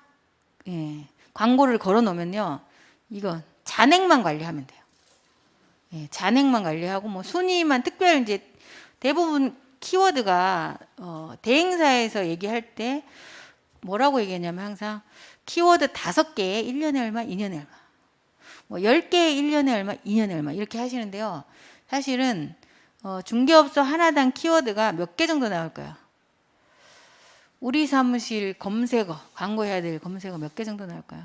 광고를 걸어 놓으면요, 이건 잔액만 관리하면 돼요. 잔액만 관리하고, 뭐 순위만 특별, 이제 대부분 키워드가 대행사에서 얘기할 때 뭐라고 얘기했냐면, 항상 키워드 5개에 1년에 얼마, 2년에 얼마, 뭐 10개에 1년에 얼마, 2년에 얼마, 이렇게 하시는데요. 사실은 중개업소 하나당 키워드가 몇 개 정도 나올까요? 우리 사무실 검색어, 광고해야 될 검색어 몇 개 정도 나올까요?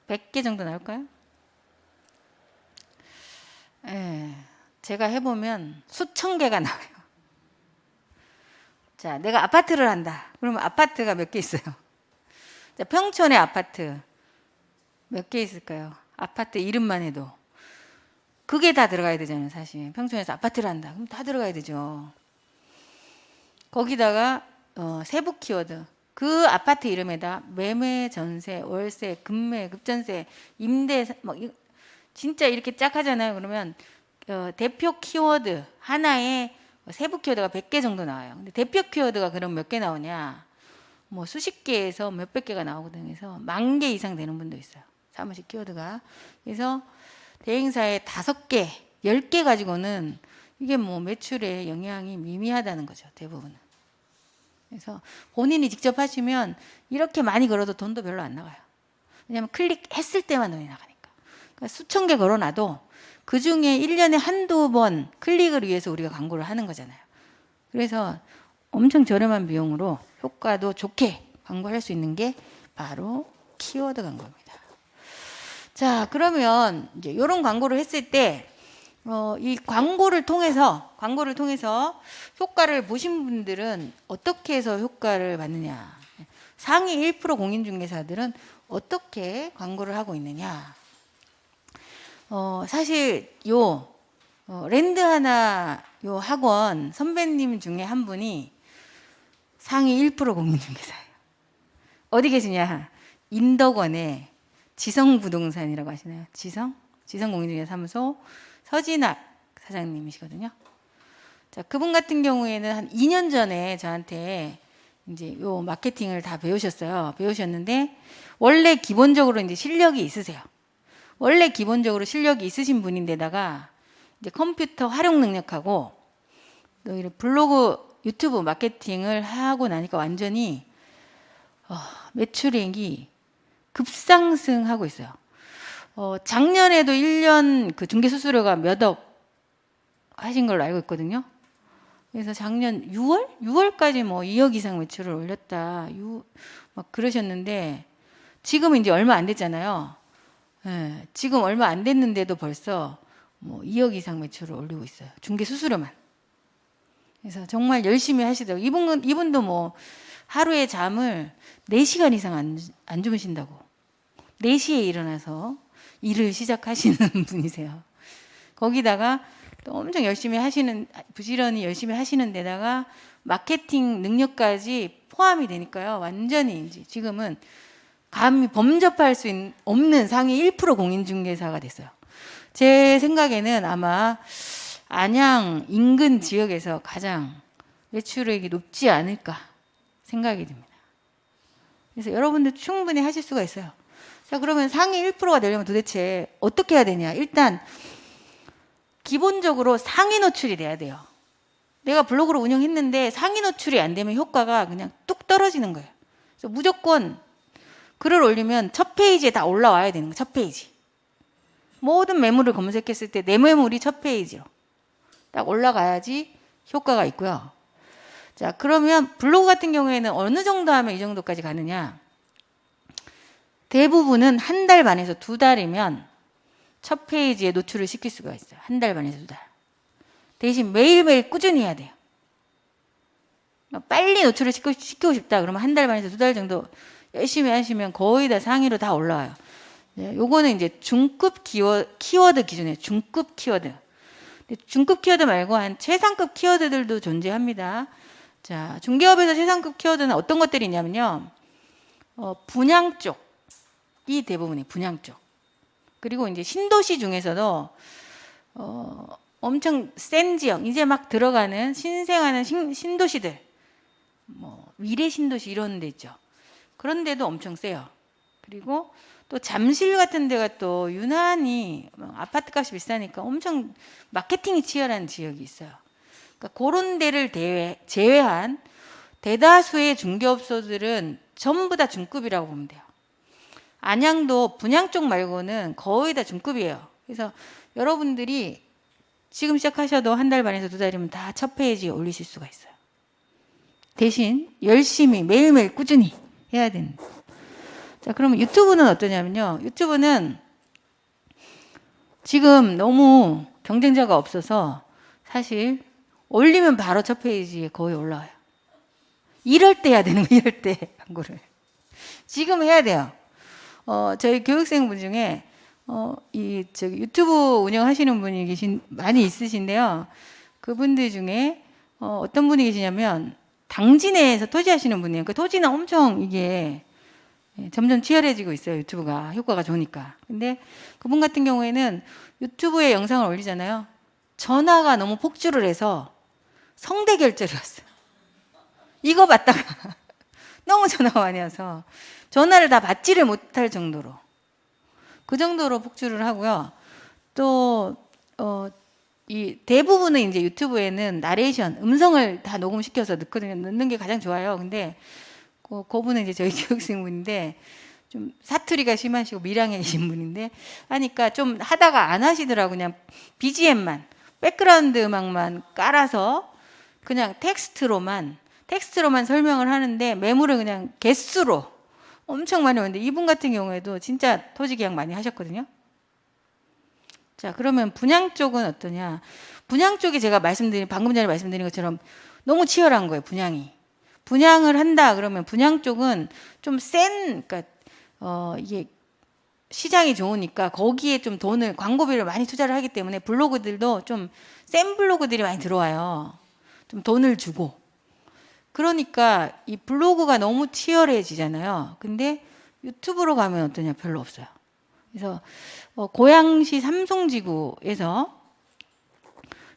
100개 정도 나올까요? 제가 해보면 수천 개가 나와요. 자, 내가 아파트를 한다. 그러면 아파트가 몇 개 있어요? 자, 평촌의 아파트 몇 개 있을까요? 아파트 이름만 해도 그게 다 들어가야 되잖아요. 사실 평촌에서 아파트를 한다. 그럼 다 들어가야 되죠. 거기다가 세부 키워드, 그 아파트 이름에다 매매, 전세, 월세, 급매, 급전세, 임대, 뭐 진짜 이렇게 쫙 하잖아요. 그러면 대표 키워드 하나에 세부 키워드가 100개 정도 나와요. 근데 대표 키워드가 그럼 몇 개 나오냐? 뭐 수십 개에서 몇백 개가 나오거든요. 그래서 10,000개 이상 되는 분도 있어요. 사무실 키워드가. 그래서 대행사에 5개, 10개 가지고는 이게 뭐 매출에 영향이 미미하다는 거죠. 대부분은. 그래서 본인이 직접 하시면 이렇게 많이 걸어도 돈도 별로 안 나가요. 왜냐하면 클릭했을 때만 돈이 나가니까. 그러니까 수천 개 걸어놔도 그 중에 1년에 한두 번 클릭을 위해서 우리가 광고를 하는 거잖아요. 그래서 엄청 저렴한 비용으로 효과도 좋게 광고할 수 있는 게 바로 키워드 광고입니다. 자, 그러면 이제 이런 광고를 했을 때 이 광고를 통해서 효과를 보신 분들은 어떻게 해서 효과를 받느냐? 상위 1% 공인중개사들은 어떻게 광고를 하고 있느냐? 사실 랜드 하나 요 학원 선배님 중에 한 분이 상위 1% 공인중개사예요. 어디 계시냐? 인덕원에 지성부동산이라고 하시나요? 지성공인중개사무소 서진학 사장님이시거든요. 자, 그분 같은 경우에는 한 2년 전에 저한테 이제 요 마케팅을 다 배우셨어요. 배우셨는데 원래 기본적으로 이제 실력이 있으세요. 원래 기본적으로 실력이 있으신 분인데다가 이제 컴퓨터 활용 능력하고 또 이런 블로그, 유튜브 마케팅을 하고 나니까 완전히 매출액이 급상승하고 있어요. 작년에도 1년 그 중개 수수료가 몇 억 하신 걸로 알고 있거든요. 그래서 작년 6월까지 뭐 2억 이상 매출을 올렸다. 막 그러셨는데 지금은 이제 얼마 안 됐잖아요. 예, 지금 얼마 안 됐는데도 벌써 뭐 2억 이상 매출을 올리고 있어요. 중개 수수료만. 그래서 정말 열심히 하시더라고요. 이분도 뭐 하루에 잠을 4시간 이상 안 주무신다고. 4시에 일어나서 일을 시작하시는 분이세요. 거기다가 또 엄청 열심히 하시는, 부지런히 열심히 하시는 데다가 마케팅 능력까지 포함이 되니까요. 완전히 이제 지금은 감히 범접할 수 없는 상위 1% 공인중개사가 됐어요. 제 생각에는 아마 안양 인근 지역에서 가장 매출액이 높지 않을까 생각이 듭니다. 그래서 여러분들 충분히 하실 수가 있어요. 자, 그러면 상위 1%가 되려면 도대체 어떻게 해야 되냐? 일단 기본적으로 상위 노출이 돼야 돼요. 내가 블로그를 운영했는데 상위 노출이 안 되면 효과가 그냥 뚝 떨어지는 거예요. 그래서 무조건 글을 올리면 첫 페이지에 다 올라와야 되는 거예요. 첫 페이지. 모든 매물을 검색했을 때 내 매물이 첫 페이지로 딱 올라가야지 효과가 있고요. 자, 그러면 블로그 같은 경우에는 어느 정도 하면 이 정도까지 가느냐? 대부분은 한 달 반에서 2달이면 첫 페이지에 노출을 시킬 수가 있어요. 한 달 반에서 2달. 대신 매일매일 꾸준히 해야 돼요. 빨리 노출을 시키고 싶다. 그러면 한 달 반에서 2달 정도 열심히 하시면 거의 다 상위로 다 올라와요. 요거는 이제 중급 키워드 기준이에요. 중급 키워드. 중급 키워드 말고 한 최상급 키워드들도 존재합니다. 자, 중개업에서 최상급 키워드는 어떤 것들이 있냐면요. 분양 쪽이 대부분이에요. 분양 쪽. 그리고 이제 신도시 중에서도 엄청 센 지역, 이제 막 들어가는 신생하는 신도시들, 뭐 미래 신도시 이런 데 있죠. 그런 데도 엄청 세요. 그리고 또 잠실 같은 데가 또 유난히 아파트 값이 비싸니까 엄청 마케팅이 치열한 지역이 있어요. 그러니까 그런 데를 제외한 대다수의 중개업소들은 전부 다 중급이라고 보면 돼요. 안양도 분양 쪽 말고는 거의 다 중급이에요. 그래서 여러분들이 지금 시작하셔도 한 달 반에서 2달이면 다 첫 페이지에 올리실 수가 있어요. 대신 열심히 매일매일 꾸준히 해야 되는. 자, 그러면 유튜브는 어떠냐면요. 유튜브는 지금 너무 경쟁자가 없어서 사실 올리면 바로 첫 페이지에 거의 올라와요. 이럴 때 해야 되는 거예요. 이럴 때 광고를. 지금 해야 돼요. 저희 교육생분 중에 저기 유튜브 운영하시는 분이 많이 있으신데요. 그분들 중에 어떤 분이 계시냐면 당진에서 토지하시는 분이에요. 그 토지는 엄청 이게 점점 치열해지고 있어요. 유튜브가 효과가 좋으니까. 근데 그분 같은 경우에는 유튜브에 영상을 올리잖아요. 전화가 너무 폭주를 해서 성대 결절이 왔어요. 이거 받다가 너무 전화가 많이 와서 전화를 다 받지를 못할 정도로 그 정도로 폭주를 하고요. 또 이 대부분은 이제 유튜브에는 나레이션 음성을 다 녹음시켜서 넣거든요. 넣는 게 가장 좋아요. 근데 그분은 이제 저희 교육생분인데 좀 사투리가 심하시고 밀양에 계신 분인데 하니까 좀 하다가 안 하시더라고. 그냥 BGM만 백그라운드 음악만 깔아서 그냥 텍스트로만 설명을 하는데 매물을 그냥 개수로 엄청 많이 오는데 이분 같은 경우에도 진짜 토지 계약 많이 하셨거든요. 자, 그러면 분양 쪽은 어떠냐? 분양 쪽이 제가 방금 전에 말씀드린 것처럼 너무 치열한 거예요. 분양을 한다 그러면 분양 쪽은 좀 그러니까 이게 시장이 좋으니까 거기에 좀 광고비를 많이 투자를 하기 때문에 블로그들도 좀 센 블로그들이 많이 들어와요. 좀 돈을 주고. 그러니까 이 블로그가 너무 치열해지잖아요. 근데 유튜브로 가면 어떠냐? 별로 없어요. 그래서 고양시 삼송지구에서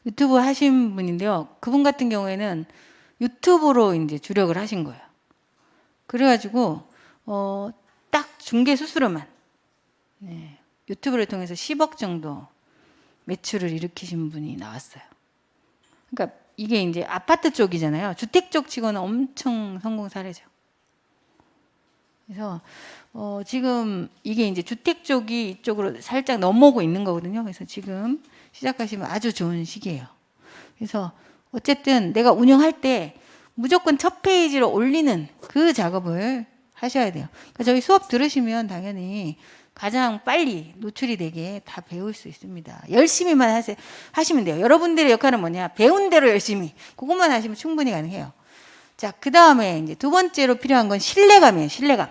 유튜브 하신 분인데요. 그분 같은 경우에는 유튜브로 이제 주력을 하신 거예요. 그래가지고 딱 중개 수수료만 유튜브를 통해서 10억 정도 매출을 일으키신 분이 나왔어요. 그러니까 이게 이제 아파트 쪽이잖아요. 주택 쪽 치고는 엄청 성공 사례죠. 그래서 지금 이게 이제 주택 쪽이 이쪽으로 살짝 넘어오고 있는 거거든요. 그래서 지금 시작하시면 아주 좋은 시기예요. 그래서 어쨌든 내가 운영할 때 무조건 첫 페이지로 올리는 그 작업을 하셔야 돼요. 그러니까 저희 수업 들으시면 당연히 가장 빨리 노출이 되게 다 배울 수 있습니다. 열심히만 하시면 돼요. 여러분들의 역할은 뭐냐? 배운 대로 열심히. 그것만 하시면 충분히 가능해요. 자, 그 다음에 이제 두 번째로 필요한 건 신뢰감이에요. 신뢰감.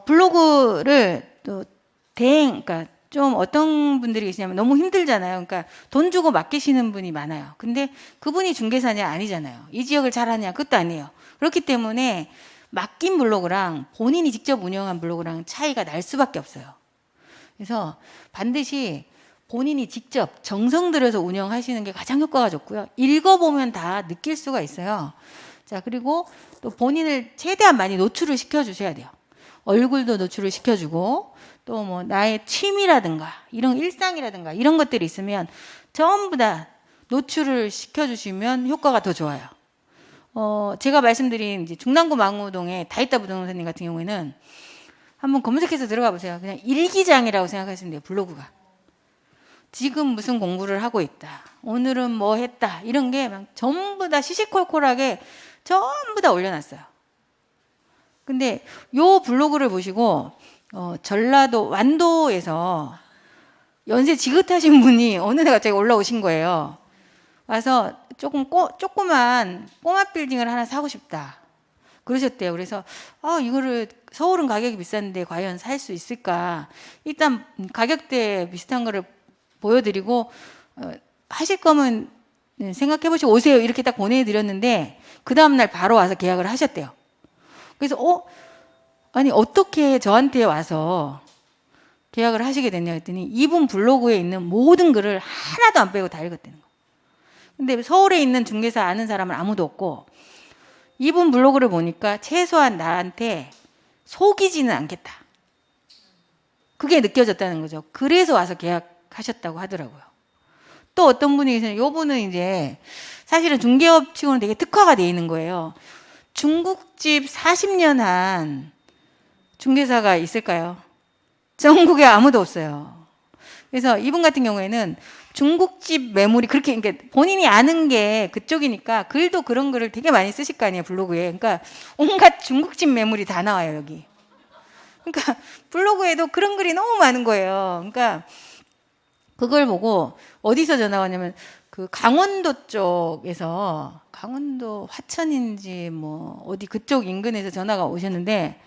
블로그를 또 그러니까 좀 어떤 분들이 계시냐면 너무 힘들잖아요. 그러니까 돈 주고 맡기시는 분이 많아요. 근데 그분이 중개사냐? 아니잖아요. 이 지역을 잘하냐? 그것도 아니에요. 그렇기 때문에 맡긴 블로그랑 본인이 직접 운영한 블로그랑 차이가 날 수밖에 없어요. 그래서 반드시 본인이 직접 정성 들여서 운영하시는 게 가장 효과가 좋고요. 읽어보면 다 느낄 수가 있어요. 자, 그리고 또 본인을 최대한 많이 노출을 시켜주셔야 돼요. 얼굴도 노출을 시켜주고 또 뭐 나의 취미라든가 이런 일상이라든가 이런 것들이 있으면 전부 다 노출을 시켜주시면 효과가 더 좋아요. 제가 말씀드린 이제 중랑구 망우동의 다있다 부동산님 같은 경우에는 한번 검색해서 들어가 보세요. 그냥 일기장이라고 생각하시면 돼요. 블로그가. 지금 무슨 공부를 하고 있다. 오늘은 뭐 했다. 이런 게 막 전부 다 시시콜콜하게 전부 다 올려놨어요. 근데 요 블로그를 보시고 전라도 완도에서 연세 지긋하신 분이 어느 날 갑자기 올라오신 거예요. 와서 조그만 꼬마 빌딩을 하나 사고 싶다. 그러셨대요. 그래서 이거를 서울은 가격이 비싼데 과연 살 수 있을까? 일단 가격대 비슷한 거를 보여드리고 하실 거면 생각해 보시고 오세요. 이렇게 딱 보내드렸는데 그 다음날 바로 와서 계약을 하셨대요. 그래서 아니 어떻게 저한테 와서 계약을 하시게 됐냐 했더니 이분 블로그에 있는 모든 글을 하나도 안 빼고 다 읽었다는 거예요. 근데 서울에 있는 중개사 아는 사람은 아무도 없고 이분 블로그를 보니까 최소한 나한테 속이지는 않겠다. 그게 느껴졌다는 거죠. 그래서 와서 계약하셨다고 하더라고요. 또 어떤 분이 계시면 요분은 이제 사실은 중개업 치고는 되게 특화가 돼 있는 거예요. 중국집 40년 한 중개사가 있을까요? 전국에 아무도 없어요. 그래서 이분 같은 경우에는 중국집 매물이 그렇게, 그러니까 본인이 아는 게 그쪽이니까 글도 그런 글을 되게 많이 쓰실 거 아니에요, 블로그에. 그러니까 온갖 중국집 매물이 다 나와요, 여기. 그러니까 블로그에도 그런 글이 너무 많은 거예요. 그러니까 그걸 보고 어디서 전화가 왔냐면 그 강원도 쪽에서 강원도 화천인지 뭐 어디 그쪽 인근에서 전화가 오셨는데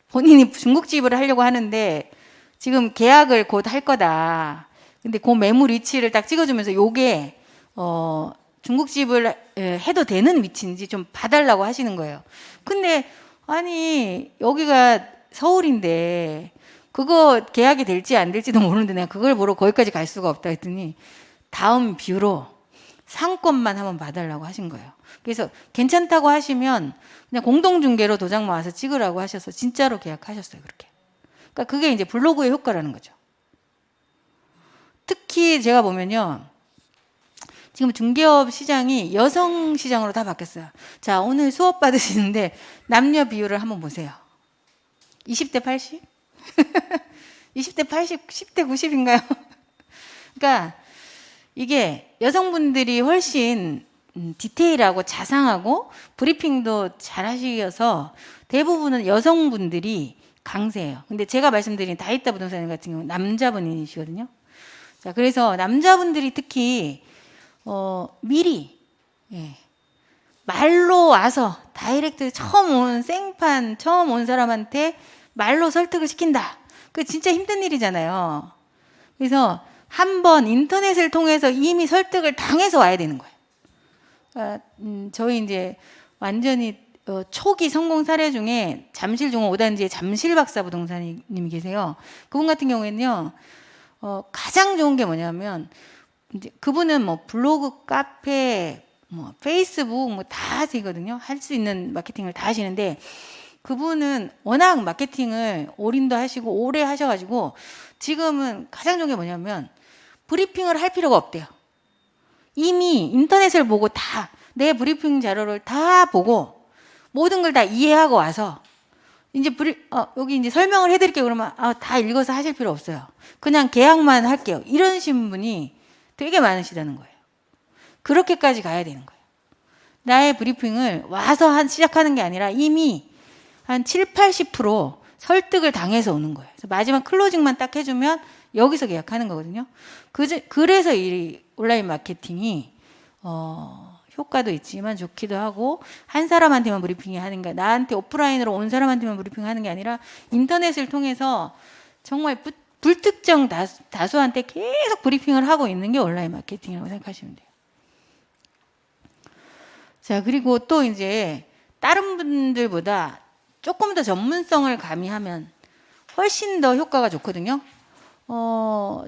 본인이 중국집을 하려고 하는데 지금 계약을 곧 할 거다. 근데 그 매물 위치를 딱 찍어주면서 요게 중국집을 해도 되는 위치인지 좀 봐달라고 하시는 거예요. 근데 아니 여기가 서울인데 그거 계약이 될지 안 될지도 모르는데 내가 그걸 보러 거기까지 갈 수가 없다 했더니 다음 뷰로 상권만 한번 봐달라고 하신 거예요. 그래서 괜찮다고 하시면 그냥 공동중개로 도장만 와서 찍으라고 하셔서 진짜로 계약하셨어요. 그렇게. 그러니까 그게 이제 블로그의 효과라는 거죠. 특히 제가 보면요. 지금 중개업 시장이 여성 시장으로 다 바뀌었어요. 자, 오늘 수업 받으시는데 남녀 비율을 한번 보세요. 20대 80? 20대 80, 10대 90인가요? 그러니까 이게 여성분들이 훨씬 디테일하고 자상하고 브리핑도 잘 하시어서 대부분은 여성분들이 강세예요. 근데 제가 말씀드린 다있다 부동산 같은 경우는 남자분이시거든요. 자, 그래서 남자분들이 특히 미리 말로 와서 다이렉트 처음 온 생판 처음 온 사람한테 말로 설득을 시킨다. 그 진짜 힘든 일이잖아요. 그래서 한번 인터넷을 통해서 이미 설득을 당해서 와야 되는 거예요. 그러니까 저희 이제 완전히 초기 성공 사례 중에 잠실 중원 5단지에 잠실 박사 부동산님이 계세요. 그분 같은 경우에는요. 가장 좋은 게 뭐냐면 이제 그분은 뭐 블로그, 카페, 뭐 페이스북 뭐 다 하시거든요. 할 수 있는 마케팅을 다 하시는데 그분은 워낙 마케팅을 올인도 하시고 오래 하셔가지고 지금은 가장 좋은 게 뭐냐면 브리핑을 할 필요가 없대요. 이미 인터넷을 보고 다 내 브리핑 자료를 다 보고 모든 걸 다 이해하고 와서 이제 여기 이제 설명을 해드릴게요. 그러면 다 읽어서 하실 필요 없어요. 그냥 계약만 할게요. 이러신 분이 되게 많으시다는 거예요. 그렇게까지 가야 되는 거예요. 나의 브리핑을 와서 시작하는 게 아니라 이미 한 7, 80% 설득을 당해서 오는 거예요. 그래서 마지막 클로징만 딱 해주면 여기서 계약하는 거거든요. 그래서 이 온라인 마케팅이 효과도 있지만 좋기도 하고 한 사람한테만 브리핑이 하는 게 나한테 오프라인으로 온 사람한테만 브리핑하는 게 아니라 인터넷을 통해서 정말 불특정 다수한테 계속 브리핑을 하고 있는 게 온라인 마케팅이라고 생각하시면 돼요. 자, 그리고 또 이제 다른 분들보다 조금 더 전문성을 가미하면 훨씬 더 효과가 좋거든요.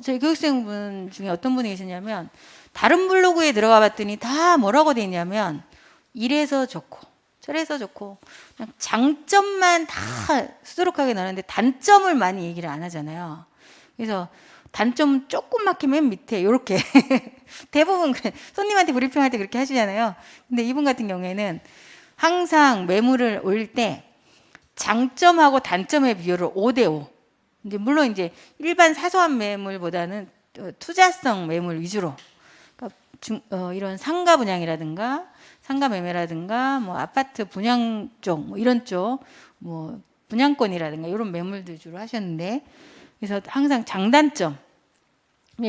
저희 교육생분 중에 어떤 분이 계시냐면 다른 블로그에 들어가 봤더니 다 뭐라고 돼 있냐면 이래서 좋고 저래서 좋고 그냥 장점만 다 수두룩하게 나오는데 단점을 많이 얘기를 안 하잖아요. 그래서 단점 조그맣게 맨 밑에 이렇게 대부분 손님한테 브리핑할 때 그렇게 하시잖아요. 근데 이분 같은 경우에는 항상 매물을 올릴 때 장점하고 단점의 비율을 5대5. 이제 물론 이제 일반 사소한 매물보다는 투자성 매물 위주로. 그러니까 이런 상가 분양이라든가 상가 매매라든가 뭐 아파트 분양 쪽 뭐 이런 쪽 뭐 분양권이라든가 이런 매물들 주로 하셨는데 그래서 항상 장단점의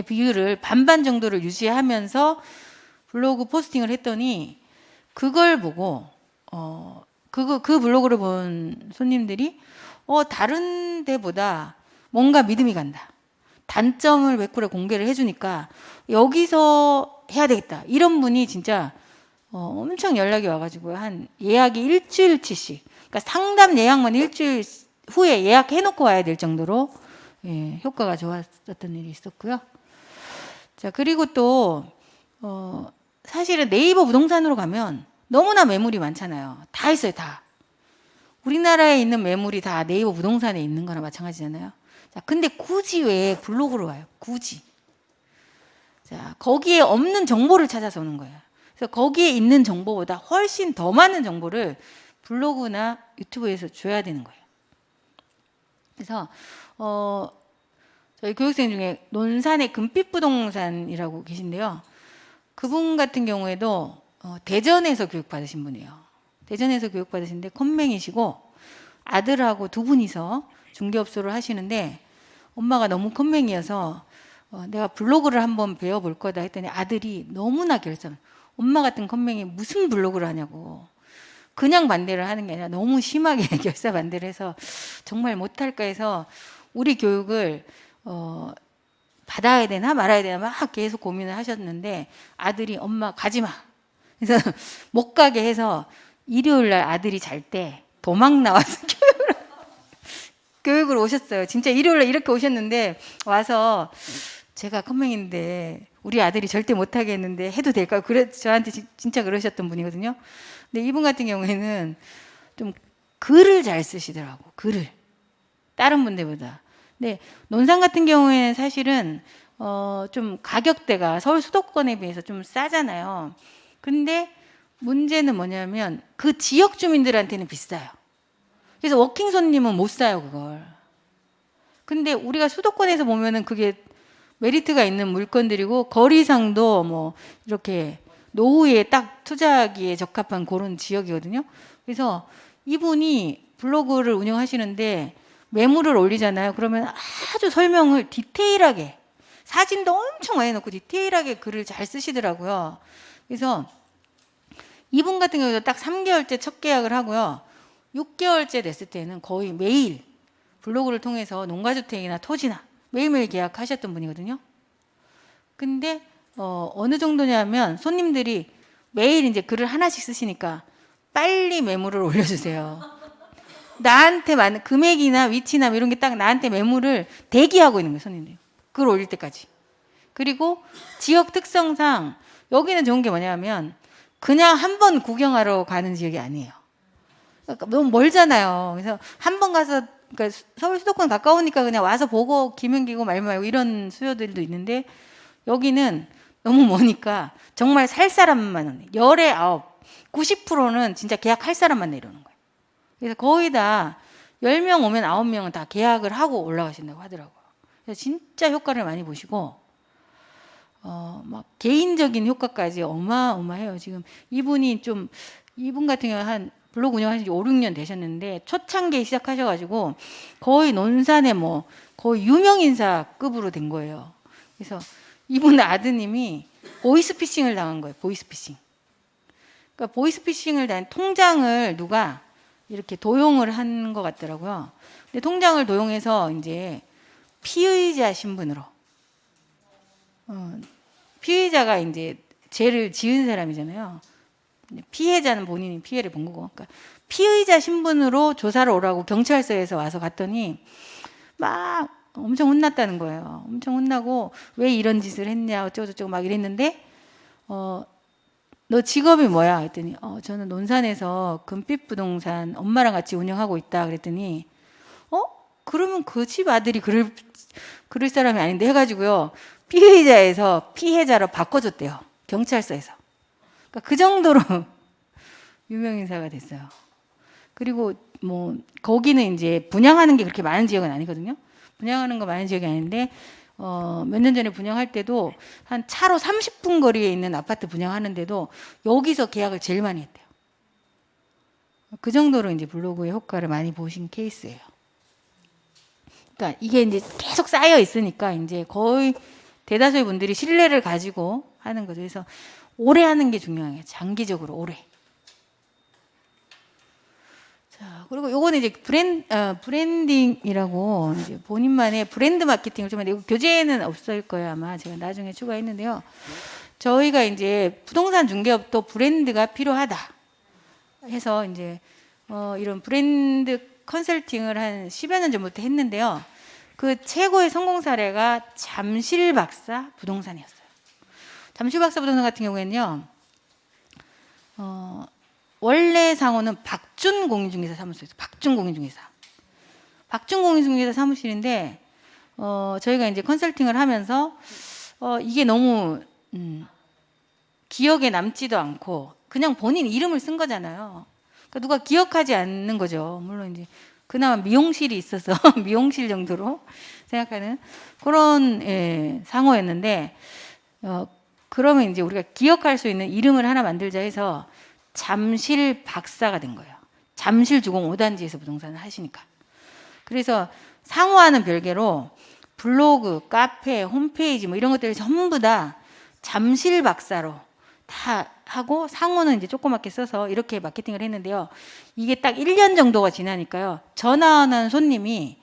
비율을 반반 정도를 유지하면서 블로그 포스팅을 했더니 그걸 보고 그 블로그를 본 손님들이 다른 데보다 뭔가 믿음이 간다. 단점을 100% 공개를 해주니까 여기서 해야 되겠다. 이런 분이 진짜 엄청 연락이 와가지고 한 예약이 일주일치씩. 그러니까 상담 예약만 일주일 후에 예약해놓고 와야 될 정도로 효과가 좋았었던 일이 있었고요. 자, 그리고 또 사실은 네이버 부동산으로 가면 너무나 매물이 많잖아요. 다 있어요, 다. 우리나라에 있는 매물이 다 네이버 부동산에 있는 거나 마찬가지잖아요. 자, 근데 굳이 왜 블로그로 와요? 굳이. 자, 거기에 없는 정보를 찾아서 오는 거예요. 그래서 거기에 있는 정보보다 훨씬 더 많은 정보를 블로그나 유튜브에서 줘야 되는 거예요. 그래서 저희 교육생 중에 논산의 금빛 부동산이라고 계신데요. 그분 같은 경우에도 대전에서 교육받으신 분이에요. 대전에서 교육받으신데 컴맹이시고 아들하고 두 분이서 중개업소를 하시는데 엄마가 너무 컴맹이어서 내가 블로그를 한번 배워볼 거다 했더니 아들이 너무나 엄마 같은 컴맹이 무슨 블로그를 하냐고 그냥 반대를 하는 게 아니라 너무 심하게 결사 반대를 해서 정말 못할까 해서 우리 교육을 받아야 되나 말아야 되나 막 계속 고민을 하셨는데 아들이 엄마 가지 마. 그래서 못 가게 해서 일요일 날 아들이 잘 때 도망 나와서 교육을 오셨어요. 진짜 일요일 날 이렇게 오셨는데 와서 제가 컴맹인데 우리 아들이 절대 못하게 했는데 해도 될까요? 저한테 진짜 그러셨던 분이거든요. 근데 이분 같은 경우에는 좀 글을 잘 쓰시더라고. 글을. 다른 분들보다. 근데 논산 같은 경우에는 사실은 좀 가격대가 서울 수도권에 비해서 좀 싸잖아요. 근데 문제는 뭐냐면 그 지역 주민들한테는 비싸요. 그래서 워킹 손님은 못 사요, 그걸. 근데 우리가 수도권에서 보면은 그게 메리트가 있는 물건들이고 거리상도 뭐 이렇게 노후에 딱 투자하기에 적합한 그런 지역이거든요. 그래서 이분이 블로그를 운영하시는데 매물을 올리잖아요. 그러면 아주 설명을 디테일하게 사진도 엄청 많이 넣고 디테일하게 글을 잘 쓰시더라고요. 그래서 이분 같은 경우도 딱 3개월째 첫 계약을 하고요. 6개월째 됐을 때는 거의 매일 블로그를 통해서 농가주택이나 토지나 매일매일 계약하셨던 분이거든요. 근데 어느 정도냐면 손님들이 매일 이제 글을 하나씩 쓰시니까 빨리 매물을 올려주세요. 나한테 맞는 금액이나 위치나 이런 게 딱 나한테 매물을 대기하고 있는 거예요, 손님들이. 글 올릴 때까지. 그리고 지역 특성상 여기는 좋은 게 뭐냐면 그냥 한 번 구경하러 가는 지역이 아니에요. 그러니까 너무 멀잖아요. 그래서 한 번 가서 그러니까 서울 수도권 가까우니까 그냥 와서 보고 기면 기고 말면 말고 이런 수요들도 있는데 여기는 너무 머니까 정말 살 사람만 오네. 열의 9, 90%는 진짜 계약할 사람만 내려오는 거예요. 그래서 거의 다 10명 오면 9명은 다 계약을 하고 올라가신다고 하더라고요. 그래서 진짜 효과를 많이 보시고 막 개인적인 효과까지 어마어마해요. 지금 이분 같은 경우 한 블로그 운영하신 지 5, 6년 되셨는데 초창기에 시작하셔가지고 거의 논산의 뭐 거의 유명인사급으로 된 거예요. 그래서 이분 아드님이 보이스피싱을 당한 거예요. 보이스피싱. 그러니까 보이스피싱을 당한 통장을 누가 이렇게 도용을 한 것 같더라고요. 근데 통장을 도용해서 이제 피의자 신분으로 피의자가 이제 죄를 지은 사람이잖아요. 피해자는 본인이 피해를 본 거고. 그러니까 피의자 신분으로 조사를 오라고 경찰서에서 와서 갔더니 막 엄청 혼났다는 거예요. 엄청 혼나고 왜 이런 짓을 했냐 어쩌고저쩌고 막 이랬는데 너 직업이 뭐야? 했더니 저는 논산에서 금빛 부동산 엄마랑 같이 운영하고 있다. 그랬더니 그러면 그 집 아들이 그럴 사람이 아닌데 해가지고요. 피의자에서 피해자로 바꿔줬대요. 경찰서에서. 그러니까 그 정도로 유명인사가 됐어요. 그리고 뭐 거기는 이제 분양하는 게 그렇게 많은 지역은 아니거든요. 분양하는 거 많은 지역이 아닌데 몇 년 전에 분양할 때도 한 차로 30분 거리에 있는 아파트 분양하는데도 여기서 계약을 제일 많이 했대요. 그 정도로 이제 블로그의 효과를 많이 보신 케이스예요. 그러니까 이게 이제 계속 쌓여 있으니까 이제 거의 대다수의 분들이 신뢰를 가지고 하는 거죠. 그래서 오래 하는 게 중요해요. 장기적으로 오래. 자, 그리고 요거는 이제 브랜딩이라고 이제 본인만의 브랜드 마케팅을 좀 하는데 교재에는 없을 거예요. 아마 제가 나중에 추가했는데요. 저희가 이제 부동산 중개업도 브랜드가 필요하다 해서 이제 이런 브랜드 컨설팅을 한 10여 년 전부터 했는데요. 그 최고의 성공 사례가 잠실박사 부동산이었어요. 잠실박사 부동산 같은 경우에는요. 원래 상호는 박준 공인중개사 사무소에서 박준 공인중개사. 박준 공인중개사 사무실인데 저희가 이제 컨설팅을 하면서 이게 너무 기억에 남지도 않고 그냥 본인 이름을 쓴 거잖아요. 그러니까 누가 기억하지 않는 거죠. 물론 이제 그나마 미용실이 있어서 미용실 정도로 생각하는 그런 상호였는데 그러면 이제 우리가 기억할 수 있는 이름을 하나 만들자 해서 잠실 박사가 된 거예요. 잠실 주공 5단지에서 부동산을 하시니까. 그래서 상호와는 별개로 블로그, 카페, 홈페이지 뭐 이런 것들을 전부 다 잠실 박사로 다 하고 상호는 이제 조그맣게 써서 이렇게 마케팅을 했는데요. 이게 딱 1년 정도가 지나니까요. 전화 오는 손님이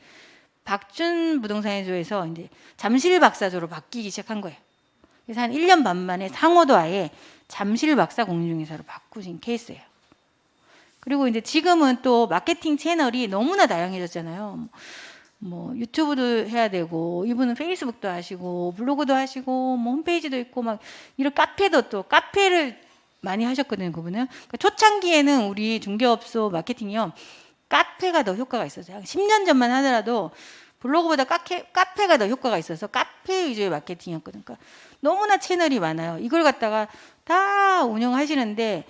박준 부동산에서 이제 잠실 박사조로 바뀌기 시작한 거예요. 그래서 한 1년 반 만에 상호도 아예 잠실 박사 공인중개사로 바꾸신 케이스예요. 그리고 이제 지금은 또 마케팅 채널이 너무나 다양해졌잖아요. 뭐 유튜브도 해야 되고 이분은 페이스북도 하시고 블로그도 하시고 뭐 홈페이지도 있고 막 이런 카페도 또 카페를 많이 하셨거든요. 그분은 그러니까 초창기에는 우리 중개업소 마케팅이요 카페가 더 효과가 있었어요. 10년 전만 하더라도 블로그보다 카페가 더 효과가 있어서 카페 위주의 마케팅이었거든요. 그러니까 너무나 채널이 많아요. 이걸 갖다가 다 운영하시는데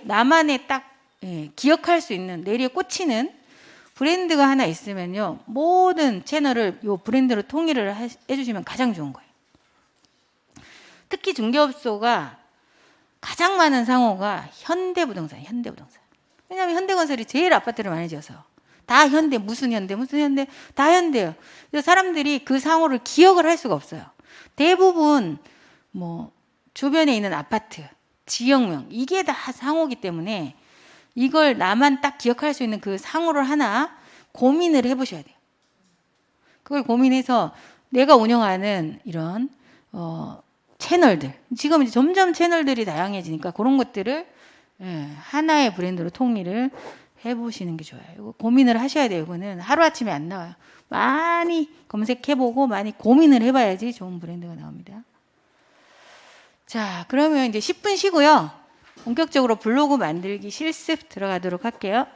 나만의 딱 기억할 수 있는 내리에 꽂히는 브랜드가 하나 있으면요 모든 채널을 요 브랜드로 통일을 해주시면 가장 좋은 거예요. 특히 중개업소가 가장 많은 상호가 현대부동산이에요. 현대부동산. 왜냐하면 현대건설이 제일 아파트를 많이 지어서 다 현대 무슨 현대 다 현대예요. 그래서 사람들이 그 상호를 기억을 할 수가 없어요. 대부분 뭐 주변에 있는 아파트, 지역명 이게 다 상호기 때문에 이걸 나만 딱 기억할 수 있는 그 상호를 하나 고민을 해보셔야 돼요. 그걸 고민해서 내가 운영하는 이런 채널들 지금 이제 점점 채널들이 다양해지니까 그런 것들을 하나의 브랜드로 통일을 해보시는 게 좋아요. 이거 고민을 하셔야 돼요. 이거는 하루아침에 안 나와요. 많이 검색해보고 많이 고민을 해봐야지 좋은 브랜드가 나옵니다. 자, 그러면 이제 10분 쉬고요. 본격적으로 블로그 만들기 실습 들어가도록 할게요.